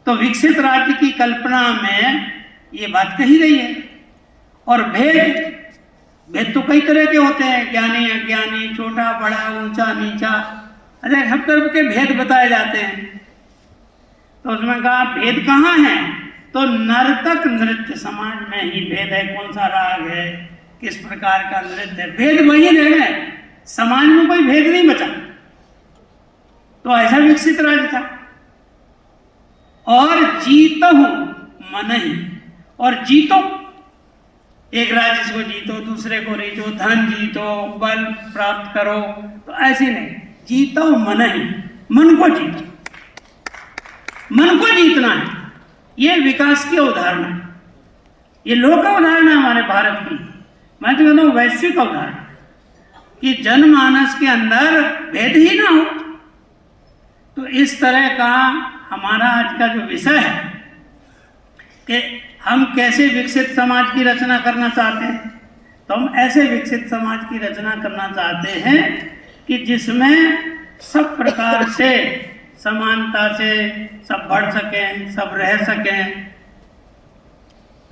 तो विकसित राज्य की कल्पना में ये बात कही गई है। और भेद तो कई तरह के होते हैं, ज्ञानी अज्ञानी, छोटा बड़ा, ऊंचा नीचा, अरे हर तरह के भेद बताए जाते हैं। तो उसमें कहा भेद कहाँ है? तो नर्तक नृत्य समाज में ही भेद है, कौन सा राग है, किस प्रकार का नृत्य है, भेद वही रह गए, समाज में कोई भेद नहीं बचा। तो ऐसा विकसित राज्य था। और जीतहु मनहि, और जीतो, एक राज्य को जीतो, दूसरे को रीतो, धन जीतो, बल प्राप्त करो, तो ऐसे नहीं, जीतो मनहि, मन को जीतो, मन को जीतना है। ये विकास की अवधारणा है, ये लोक अवधारणा है हमारे भारत की। मैं तो कहता हूँ वैश्विक अवधारणा, कि जनमानस के अंदर भेद ही ना हो। तो इस तरह का हमारा आज का जो विषय है कि हम कैसे विकसित समाज की रचना करना चाहते हैं, तो हम ऐसे विकसित समाज की रचना करना चाहते हैं कि जिसमें सब प्रकार से समानता से सब बढ़ सकें, सब रह सकें,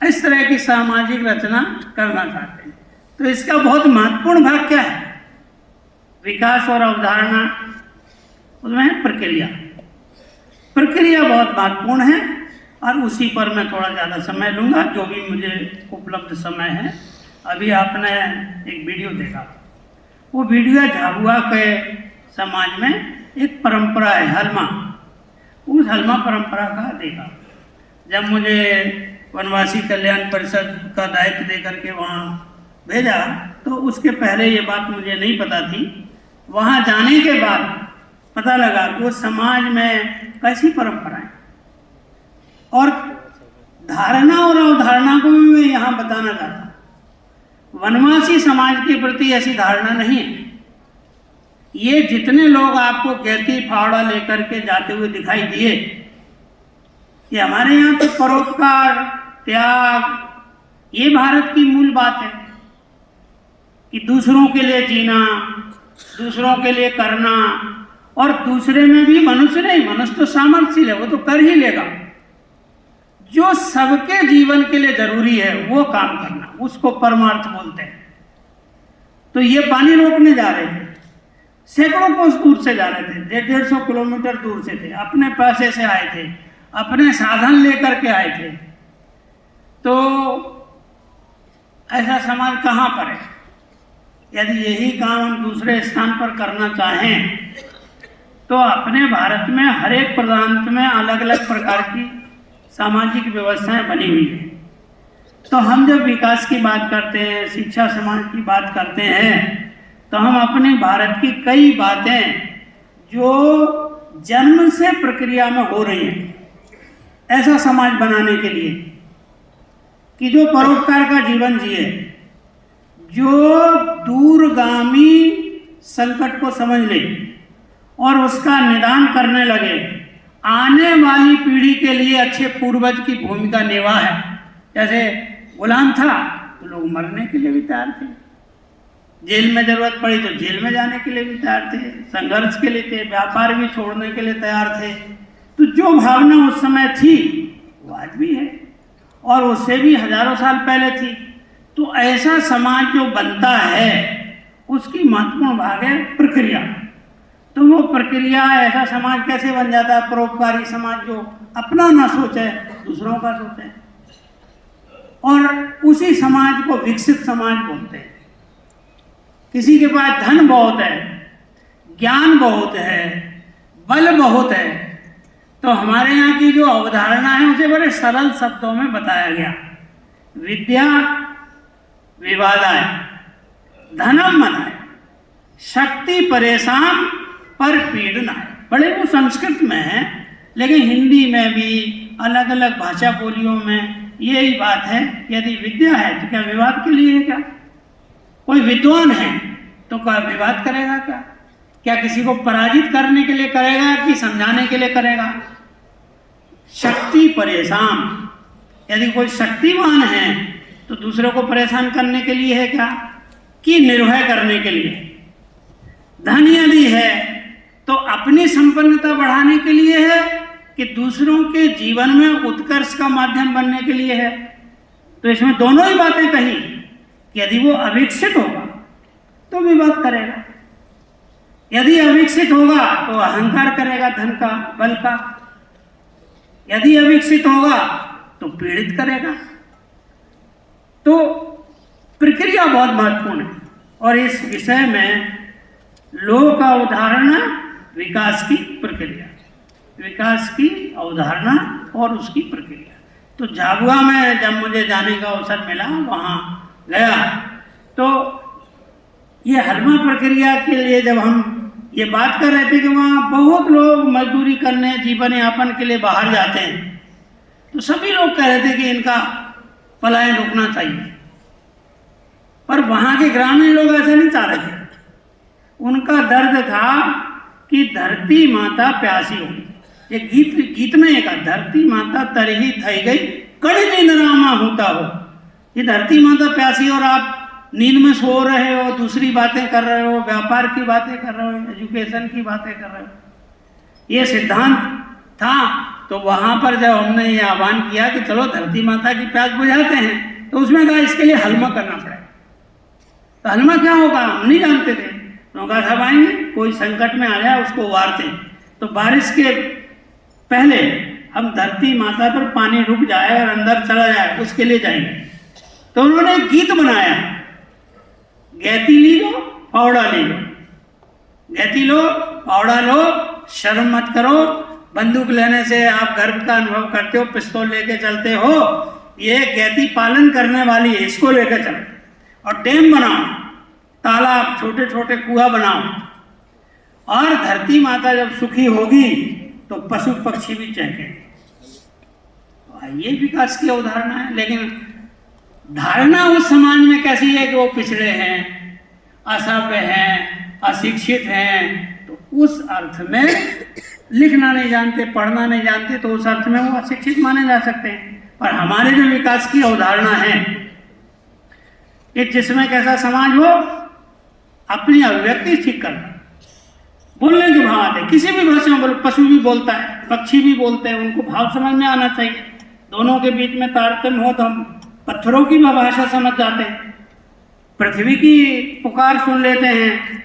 इस तरह की सामाजिक रचना करना चाहते हैं। तो इसका बहुत महत्वपूर्ण भाग क्या है? विकास और अवधारणा, उसमें है प्रक्रिया। प्रक्रिया बहुत महत्वपूर्ण है और उसी पर मैं थोड़ा ज़्यादा समय लूँगा, जो भी मुझे उपलब्ध समय है। अभी आपने एक वीडियो देखा, वो वीडियो झाबुआ के समाज में एक परंपरा है हलमा, उस हलमा परंपरा का देखा। जब मुझे वनवासी कल्याण परिषद का दायित्व दे करके वहाँ भेजा, तो उसके पहले ये बात मुझे नहीं पता थी। वहाँ जाने के बाद पता लगा कि उस समाज में कैसी परंपराएं, और धारणा और अवधारणा को भी मैं यहाँ बताना चाहता हूँ। वनवासी समाज के प्रति ऐसी धारणा नहीं है। ये जितने लोग आपको कहती फावड़ा लेकर के जाते हुए दिखाई दिए, ये हमारे यहाँ तो परोपकार, त्याग, ये भारत की मूल बात है। कि दूसरों के लिए जीना, दूसरों के लिए करना, और दूसरे में भी मनुष्य नहीं, मनुष्य तो सामर्थ्यशील है, वो तो कर ही लेगा। जो सबके जीवन के लिए जरूरी है वो काम करना, उसको परमार्थ बोलते हैं। तो ये पानी रोकने जा रहे थे, सैकड़ों कोस दूर से जा रहे थे, 150 किलोमीटर दूर से थे, अपने पैसे से आए थे, अपने साधन लेकर के आए थे। तो ऐसा समाज कहाँ पर है? यदि यही काम हम दूसरे स्थान पर करना चाहें तो अपने भारत में हर एक प्रांत में अलग अलग प्रकार की सामाजिक व्यवस्थाएं बनी हुई है। तो हम जब विकास की बात करते हैं, शिक्षा समाज की बात करते हैं, तो हम अपने भारत की कई बातें जो जन्म से प्रक्रिया में हो रही हैं, ऐसा समाज बनाने के लिए कि जो परोपकार का जीवन जिए, जो दूरगामी संकट को समझ ले और उसका निदान करने लगे, आने वाली पीढ़ी के लिए अच्छे पूर्वज की भूमिका निभा है। जैसे गुलाम था तो लोग मरने के लिए भी तैयार थे, जेल में जरूरत पड़ी तो जेल में जाने के लिए भी तैयार थे, संघर्ष के लिए थे, व्यापार भी छोड़ने के लिए तैयार थे। तो जो भावना उस समय थी वो आज भी है और उससे भी हजारों साल पहले थी। तो ऐसा समाज जो बनता है उसकी महत्वपूर्ण भाग है प्रक्रिया। तो वो प्रक्रिया, ऐसा समाज कैसे बन जाता है? परोपकारी समाज जो अपना ना सोचे, दूसरों का सोचे, और उसी समाज को विकसित समाज बोलते हैं। किसी के पास धन बहुत है, ज्ञान बहुत है, बल बहुत है, तो हमारे यहाँ की जो अवधारणा है उसे बड़े सरल शब्दों में बताया गया। विद्या विवादाय धनम मनाय, शक्ति परेशान पर पीड़नाय। बड़े वो संस्कृत में है, लेकिन हिंदी में भी अलग अलग भाषा बोलियों में यही बात है। यदि विद्या है तो क्या विवाद के लिए है? क्या कोई विद्वान है तो क्या विवाद करेगा? क्या किसी को पराजित करने के लिए करेगा कि समझाने के लिए करेगा? शक्ति परेशान, यदि कोई शक्तिमान है तो दूसरों को परेशान करने के लिए है क्या कि निर्भय करने के लिए? धन यदि है तो अपनी संपन्नता बढ़ाने के लिए है कि दूसरों के जीवन में उत्कर्ष का माध्यम बनने के लिए है? तो इसमें दोनों ही बातें कही कि यदि वो अविकसित होगा तो विवाद करेगा, यदि अविकसित होगा तो अहंकार करेगा, धन का, बल का, यदि अविकसित होगा तो पीड़ित करेगा। तो प्रक्रिया बहुत महत्वपूर्ण है और इस विषय में लोक अवधारणा, विकास की प्रक्रिया, विकास की अवधारणा और उसकी प्रक्रिया। तो झाबुआ में जब मुझे जाने का अवसर मिला, वहाँ गया, तो ये हलमा प्रक्रिया के लिए जब हम ये बात कर रहे थे कि वहाँ बहुत लोग मजदूरी करने, जीवन यापन के लिए बाहर जाते हैं, तो सभी लोग कह रहे थे कि इनका पलायन रुकना चाहिए। पर वहाँ के ग्रामीण लोग ऐसा नहीं चाह रहे थे। उनका दर्द था कि धरती माता प्यासी होगी। ये गीत में एक, धरती माता तरही थई गई कड़ी नींद रामा होता हो। ये धरती माता प्यासी और आप नींद में सो रहे हो, दूसरी बातें कर रहे हो, व्यापार की बातें कर रहे हो, एजुकेशन की बातें कर रहे हो, ये सिद्धांत था। तो वहाँ पर जब हमने ये आह्वान किया कि चलो धरती माता की प्यास बुझाते हैं, तो उसमें कहा इसके लिए हलमा करना पड़ेगा। तो हलमा क्या होगा हम नहीं जानते थे। तो कहा साहब आएंगे, कोई संकट में आ जाए उसको उबारते हैं, तो बारिश के पहले हम धरती माता पर पानी रुक जाए और अंदर चला जाए, उसके लिए जाएंगे। तो उन्होंने एक गीत बनाया, गैती ली लो फावड़ा ले लो, गैती लो फावड़ा लो, शर्म मत करो, बंदूक लेने से आप गर्व का अनुभव करते हो, पिस्तौल लेके चलते हो, ये गैती पालन करने वाली है, इसको लेकर चलो। और डैम बनाओ, तालाब, छोटे छोटे कुआं बनाओ, और धरती माता जब सुखी होगी तो पशु पक्षी भी चहकेंगे। ये विकास की अवधारणा है। लेकिन धारणा उस समाज में कैसी है कि वो पिछड़े हैं, असभ्य हैं, अशिक्षित हैं, तो उस अर्थ में लिखना नहीं जानते, पढ़ना नहीं जानते, तो उस अर्थ में वो अशिक्षित माने जा सकते हैं। पर हमारे जो विकास की अवधारणा है कि जिसमें कैसा समाज हो अपनी अभिव्यक्ति ठीक करना, बोलने के भाव आते हैं। किसी भी भाषा में बोलो, पशु भी बोलता है, पक्षी भी बोलते हैं, उनको भाव समझ में आना चाहिए। दोनों के बीच में तारतम्य हो तो हम पत्थरों की भी भाषा समझ जाते हैं, पृथ्वी की पुकार सुन लेते हैं।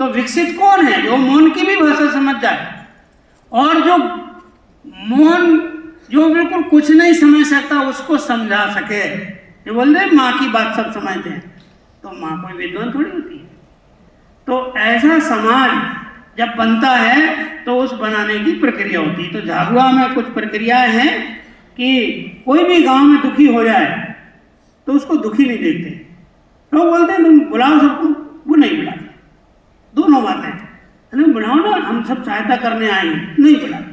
तो विकसित कौन है? जो मौन की भी भाषा समझ जाए, और जो मौन जो बिल्कुल कुछ नहीं समझ सकता उसको समझा सके। ये बोल रहे माँ की बात सब समझते हैं, तो माँ कोई विद्वान थोड़ी होती है। तो ऐसा समाज जब बनता है तो उस बनाने की प्रक्रिया होती है। तो झाबुआ में कुछ प्रक्रियाएं हैं कि कोई भी गांव में दुखी हो जाए तो उसको दुखी नहीं देखते। लोग बोलते हैं तुम बुलाओ सबको, वो नहीं बुलाते। दोनों बातें, अरे बुलाओ ना, हम सब सहायता करने आएंगे, नहीं बुलाते।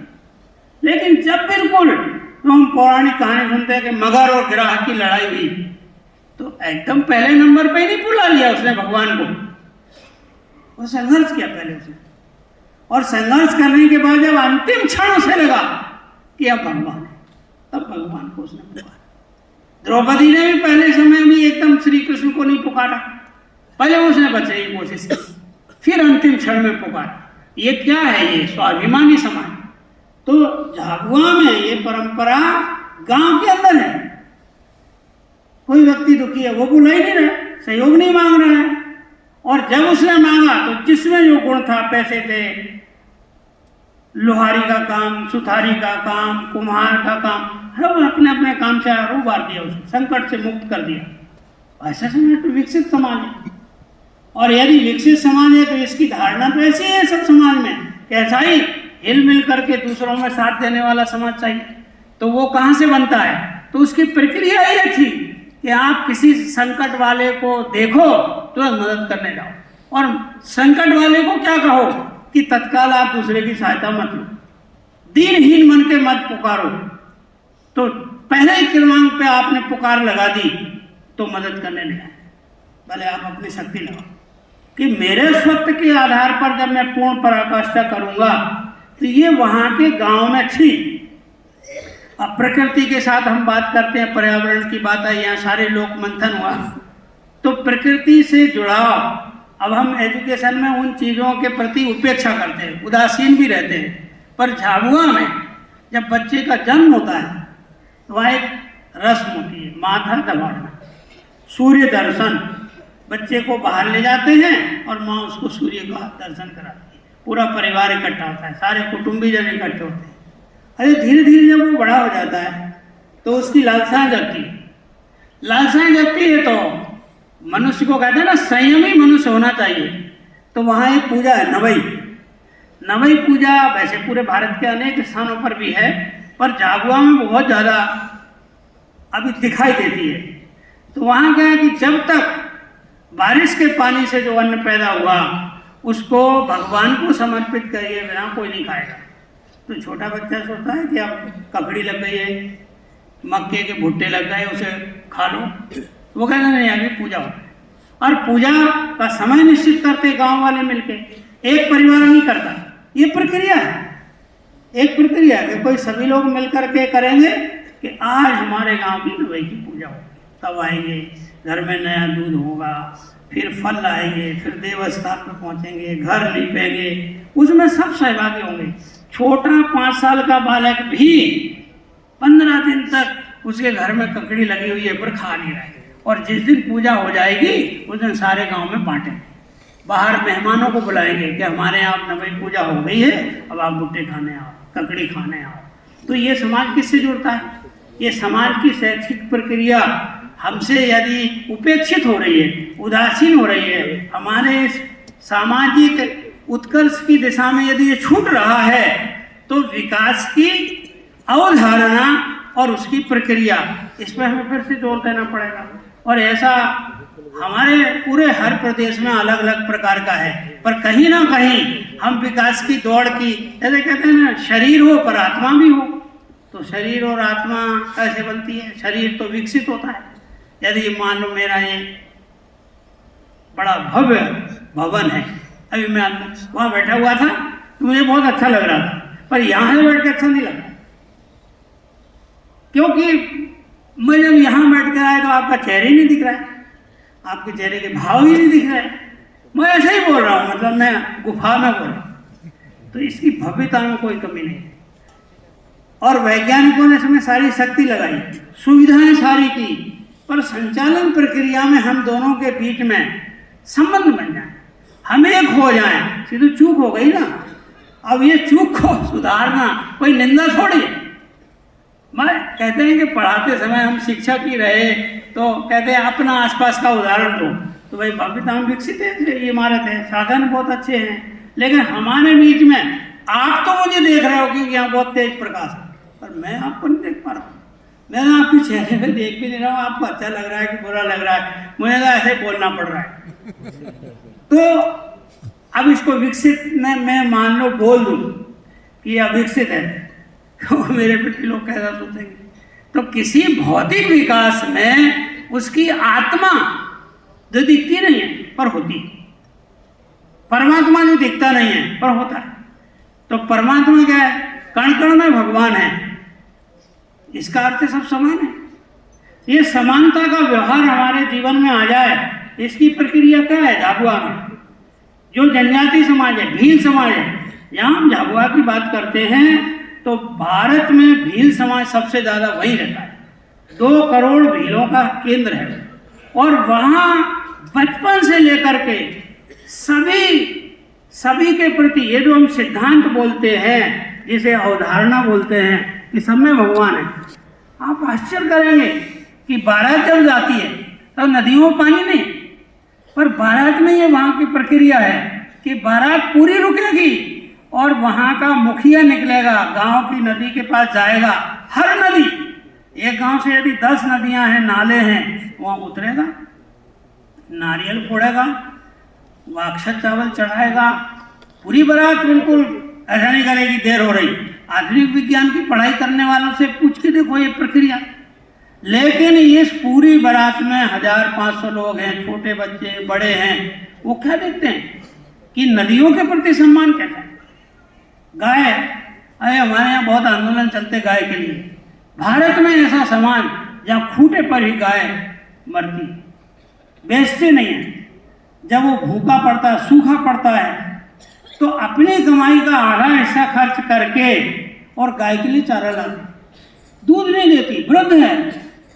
लेकिन जब बिल्कुल तो हम पौराणिक कहानी सुनते हैं कि मगर और गिराह की लड़ाई हुई, तो एकदम पहले नंबर पे ही नहीं बुला लिया उसने भगवान को, वो संघर्ष किया पहले उसने। और संघर्ष करने के बाद जब अंतिम क्षण उसे लगा कि अब भगवान है, तब भगवान को उसने पुकारा। द्रौपदी ने भी पहले समय में एकदम श्री कृष्ण को नहीं पुकारा, पहले उसने बचने की कोशिश की, फिर अंतिम क्षण में पुकारा। ये क्या है? ये स्वाभिमानी समाज। तो झाबुआ में ये परंपरा गांव के अंदर है। कोई व्यक्ति दुखी है, वो बुला ही नहीं रहा, सहयोग नहीं मांग रहा है। और जब उसने मांगा तो जिसमें जो गुण था, पैसे थे, लोहारी का काम, सुथारी का काम, कुम्हार का काम, सब अपने अपने काम से उबार दिया, उसे संकट से मुक्त कर दिया। ऐसा समाज तो विकसित समाज है। और यदि विकसित समाज है तो इसकी धारणा तो ऐसी है सब समाज में, कैसा ही हिल मिल करके दूसरों में साथ देने वाला समाज चाहिए। तो वो कहाँ से बनता है? तो उसकी प्रक्रिया ये थी कि आप किसी संकट वाले को देखो तुरंत मदद करने जाओ, और संकट वाले को क्या कहो कि तत्काल आप दूसरे की सहायता मत लो, दीनहीन मन के मत पुकारो। तो पहले ही क्रमांक पे आपने पुकार लगा दी तो मदद करने नहीं आए, भले आप अपनी शक्ति लगाओ कि मेरे स्वत्व के आधार पर जब मैं पूर्ण पराकाष्ठा करूंगा। तो ये वहां के गांव में थी। अब प्रकृति के साथ हम बात करते हैं, पर्यावरण की बात है, यहाँ सारे लोक मंथन हुआ, तो प्रकृति से जुड़ाव। अब हम एजुकेशन में उन चीज़ों के प्रति उपेक्षा करते हैं, उदासीन भी रहते हैं। पर झाबुआ में जब बच्चे का जन्म होता है तो वहाँ एक रस्म होती है, माथा दबाना, सूर्य दर्शन। बच्चे को बाहर ले जाते हैं और माँ उसको सूर्य का दर्शन कराती है। पूरा परिवार इकट्ठा होता है, सारे कुटुंबीजन इकट्ठे होते हैं। अरे धीरे धीरे जब वो बड़ा हो जाता है तो उसकी लालसाएं जगती है। लालसाएं जगती है तो मनुष्य को कहते हैं ना, संयमी मनुष्य होना चाहिए। तो वहाँ एक पूजा है नवई। नवई पूजा वैसे पूरे भारत के अनेक स्थानों पर भी है, पर झाबुआ में बहुत ज़्यादा अभी दिखाई देती है। तो वहाँ क्या है कि जब तक बारिश के पानी से जो अन्न पैदा हुआ उसको भगवान को समर्पित करिए बिना कोई नहीं खाएगा। तो छोटा बच्चा सोचता है कि अब ककड़ी लग गई है, मक्के के भुट्टे लग गए, उसे खा लो। वो कहते नहीं, अभी पूजा होता है। और पूजा का समय निश्चित करते गांव वाले मिलके, एक परिवार नहीं करता। ये प्रक्रिया है, एक प्रक्रिया है। कोई सभी लोग मिलकर के करेंगे कि आज हमारे गांव की नवई की पूजा होगी, तब आएंगे, घर में नया दूध होगा, फिर फल लाएंगे, फिर देवस्थान पर पहुंचेंगे, घर लीपेंगे, उसमें सब सहभागी होंगे। छोटा 5 साल का बालक भी 15 दिन तक उसके घर में ककड़ी लगी हुई है पर खा नहीं रहा है। और जिस दिन पूजा हो जाएगी उस दिन सारे गांव में बांटेंगे, बाहर मेहमानों को बुलाएंगे कि हमारे यहाँ नवई पूजा हो गई है, अब आप भुट्टे खाने आओ, ककड़ी खाने आओ। तो ये समाज किससे जुड़ता है? ये समाज की शैक्षिक प्रक्रिया हमसे यदि उपेक्षित हो रही है, उदासीन हो रही है, हमारे सामाजिक उत्कर्ष की दिशा में यदि ये छूट रहा है, तो विकास की अवधारणा और उसकी प्रक्रिया, इस पर हमें फिर से जोर देना पड़ेगा। और ऐसा हमारे पूरे हर प्रदेश में अलग अलग प्रकार का है, पर कहीं ना कहीं हम विकास की दौड़ की, जैसे कहते हैं ना, शरीर हो पर आत्मा भी हो। तो शरीर और आत्मा कैसे बनती है? शरीर तो विकसित होता है। यदि मान लो मेरा ये बड़ा भव्य भवन है, अभी मैं वहाँ बैठा हुआ था तो मुझे बहुत अच्छा लग रहा था, पर यहाँ से बैठ के अच्छा नहीं लगा, क्योंकि मैं जब यहाँ बैठ कर आया तो आपका चेहरा ही नहीं दिख रहा है, आपके चेहरे के भाव ही नहीं दिख रहे हैं। मैं ऐसे ही बोल रहा हूँ, मतलब मैं गुफा में बोल रहा हूँ। तो इसकी भव्यता में कोई कमी नहीं। और वैज्ञानिकों ने इसमें सारी शक्ति लगाई, सुविधाएं सारी की, पर संचालन प्रक्रिया में हम दोनों के बीच में संबंध बन जाए, हम एक हो जाए, सीधे चूक हो गई ना। अब ये चूक को सुधारना कोई निंदा थोड़ी है। मैं कहते हैं कि पढ़ाते समय हम शिक्षक ही रहे तो कहते हैं अपना आसपास का उदाहरण दो, तो भाई भव्यता में विकसित है, ये इमारत है, साधन बहुत अच्छे हैं, लेकिन हमारे बीच में आप तो मुझे देख रहे हो कि यहाँ बहुत तेज प्रकाश है, पर मैं आपको नहीं देख पा रहा हूँ। मैं ना आपके चेहरे पे देख भी नहीं रहा हूँ, आपको अच्छा लग रहा है कि बुरा लग रहा है, मुझे तो ऐसे बोलना पड़ रहा है। तो अब इसको विकसित में मैं मान लो बोल दूँ कि यह विकसित है, तो मेरे प्रति लोग कैसा सोचेंगे। तो किसी भौतिक विकास में उसकी आत्मा जो दिखती नहीं है पर होती है, परमात्मा जो दिखता नहीं है पर होता है। तो परमात्मा क्या है? कण कण में भगवान है, इसका अर्थ सब समान है। ये समानता का व्यवहार हमारे जीवन में आ जाए, इसकी प्रक्रिया क्या है? झाबुआ में जो जनजाति समाज है, भील समाज है, यहाँ हम झाबुआ की बात करते हैं तो भारत में भील समाज सबसे ज़्यादा वहीं रहता है। 2 करोड़ भीलों का केंद्र है और वहाँ बचपन से लेकर के सभी के प्रति ये जो हम सिद्धांत बोलते हैं, जिसे अवधारणा बोलते हैं कि सब में भगवान है। आप आश्चर्य करेंगे कि बारात जब जाती है तो नदियों में पानी नहीं, पर बारात में ये वहाँ की प्रक्रिया है कि बारात पूरी रुकेगी और वहाँ का मुखिया निकलेगा, गांव की नदी के पास जाएगा। हर नदी, एक गांव से यदि 10 नदियां हैं, नाले हैं, वहाँ उतरेगा, नारियल फोड़ेगा, वाक्षत चावल चढ़ाएगा, पूरी बारात। बिल्कुल ऐसा नहीं करेगी देर हो रही। आधुनिक विज्ञान की पढ़ाई करने वालों से पूछ के देखो ये प्रक्रिया। लेकिन इस पूरी बारात में 1500 लोग हैं, छोटे बच्चे बड़े हैं, वो क्या देखते हैं कि नदियों के प्रति सम्मान कैसा है। गाय, अरे हमारे यहाँ बहुत आंदोलन चलते गाय के लिए। भारत में ऐसा समाज जहाँ खूंटे पर ही गाय मरती, बेचते नहीं है। जब वो भूखा पड़ता है, सूखा पड़ता है, तो अपनी कमाई का आधा हिस्सा खर्च करके और गाय के लिए चारा लाते। दूध नहीं देती, वृद्ध है,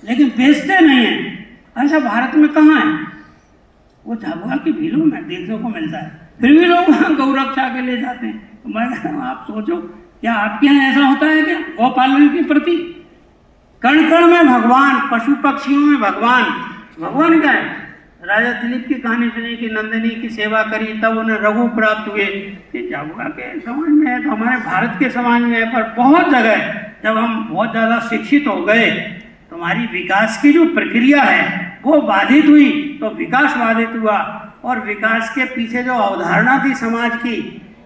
लेकिन बेचते नहीं है। ऐसा भारत में कहाँ है? वो झाबुआ की भीलों में देखने को मिलता है। फिर भी लोग वहाँ गौ रक्षा के लिए जाते हैं। तो मैं कह रहा हूँ, आप सोचो, क्या आपके यहाँ ऐसा होता है क्या गौपालन के प्रति? कण कण में भगवान, पशु पक्षियों में भगवान। भगवान क्या है? राजा दिलीप की कहानी सुनी कि नंदिनी की सेवा करी तब उन्हें रघु प्राप्त हुए। ये झाबुआ के समाज में है, तो हमारे भारत के समाज में है, पर बहुत जगह जब हम बहुत ज़्यादा शिक्षित हो गए तो हमारी विकास की जो प्रक्रिया है वो बाधित हुई, तो विकास बाधित हुआ। और विकास के पीछे जो अवधारणा थी समाज की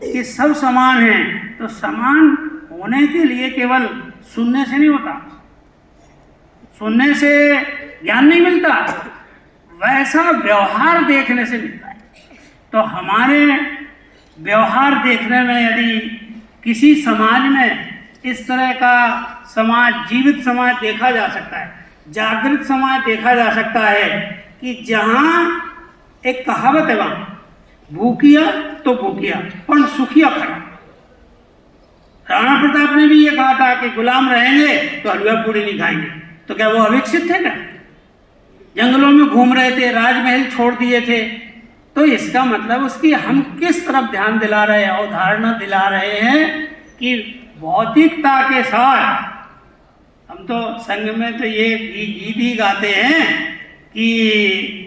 कि सब समान हैं, तो समान होने के लिए केवल सुनने से नहीं होता, सुनने से ज्ञान नहीं मिलता, वैसा व्यवहार देखने से मिलता है। तो हमारे व्यवहार देखने में यदि किसी समाज में इस तरह का समाज, जीवित समाज देखा जा सकता है, जागृत समाज देखा जा सकता है कि जहाँ एक कहावत है, वहाँ भूखिया तो भूखिया पर सुखिया खड़ा। राणा प्रताप ने भी ये कहा था कि गुलाम रहेंगे तो हलवा पूरी नहीं खाएंगे। तो क्या वो अविकसित थे क्या? जंगलों में घूम रहे थे, राजमहल छोड़ दिए थे। तो इसका मतलब उसकी हम किस तरफ ध्यान दिला रहे हैं, अवधारणा दिला रहे हैं कि भौतिकता के साथ। हम तो संघ में तो ये गीत ही गाते हैं कि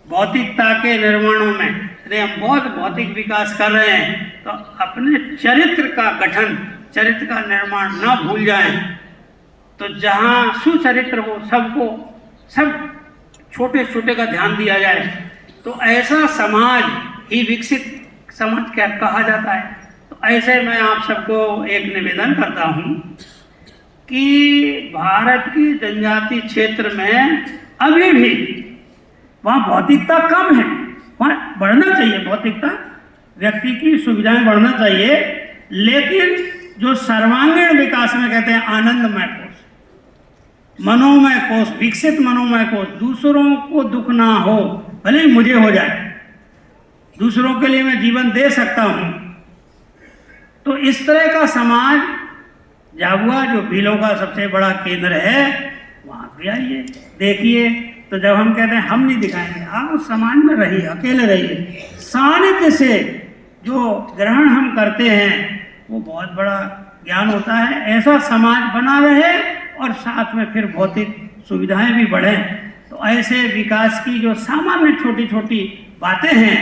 भौतिकता के निर्माणों में हम बहुत भौतिक विकास कर रहे हैं, तो अपने चरित्र का गठन, चरित्र का निर्माण न भूल जाएं। तो जहाँ सुचरित्र हो, सबको सब छोटे छोटे का ध्यान दिया जाए, तो ऐसा समाज ही विकसित समाज क्या कहा जाता है। तो ऐसे मैं आप सबको एक निवेदन करता हूँ कि भारत की जनजाति क्षेत्र में अभी भी वहाँ भौतिकता कम है, वहाँ बढ़ना चाहिए भौतिकता, व्यक्ति की सुविधाएं बढ़ना चाहिए, लेकिन जो सर्वांगीण विकास में कहते हैं आनंदमय कोश, मनोमय कोश, विकसित मनोमय कोश, दूसरों को दुख ना हो, भले ही मुझे हो जाए, दूसरों के लिए मैं जीवन दे सकता हूँ, तो इस तरह का समाज झाबुआ जो भीलों का सबसे बड़ा केंद्र है, वहाँ भी आइए, देखिए। तो जब हम कहते हैं हम नहीं दिखाएंगे, आप उस समाज में रहिए, अकेले रहिए। सानिध्य से जो ग्रहण हम करते हैं वो बहुत बड़ा ज्ञान होता है। ऐसा समाज बना रहे और साथ में फिर भौतिक सुविधाएं भी बढ़ें। तो ऐसे विकास की जो सामान्य छोटी छोटी बातें हैं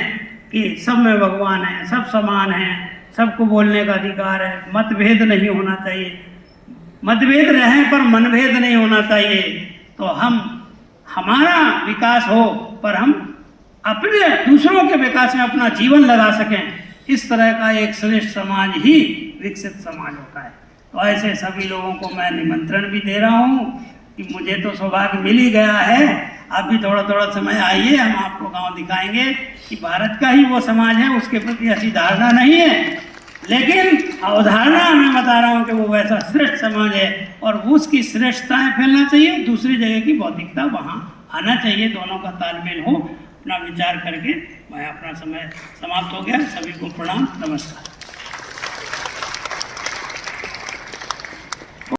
कि सब में भगवान है, सब समान हैं, सबको बोलने का अधिकार है, मतभेद नहीं होना चाहिए, मतभेद रहे पर मनभेद नहीं होना चाहिए, तो हमारा विकास हो पर हम अपने दूसरों के विकास में अपना जीवन लगा सकें, इस तरह का एक श्रेष्ठ समाज ही विकसित समाज होता है। तो ऐसे सभी लोगों को मैं निमंत्रण भी दे रहा हूँ कि मुझे तो सौभाग्य मिल ही गया है, आप भी थोड़ा थोड़ा समय आइए, हम आपको गांव दिखाएंगे कि भारत का ही वो समाज है, उसके प्रति ऐसी धारणा नहीं है, लेकिन अवधारणा मैं बता रहा हूँ कि वो वैसा श्रेष्ठ समाज है और उसकी श्रेष्ठताएं फैलना चाहिए, दूसरी जगह की भौतिकता वहाँ आना चाहिए, दोनों का तालमेल हो। अपना विचार करके मैं अपना समय समाप्त हो गया। सभी को प्रणाम, नमस्कार।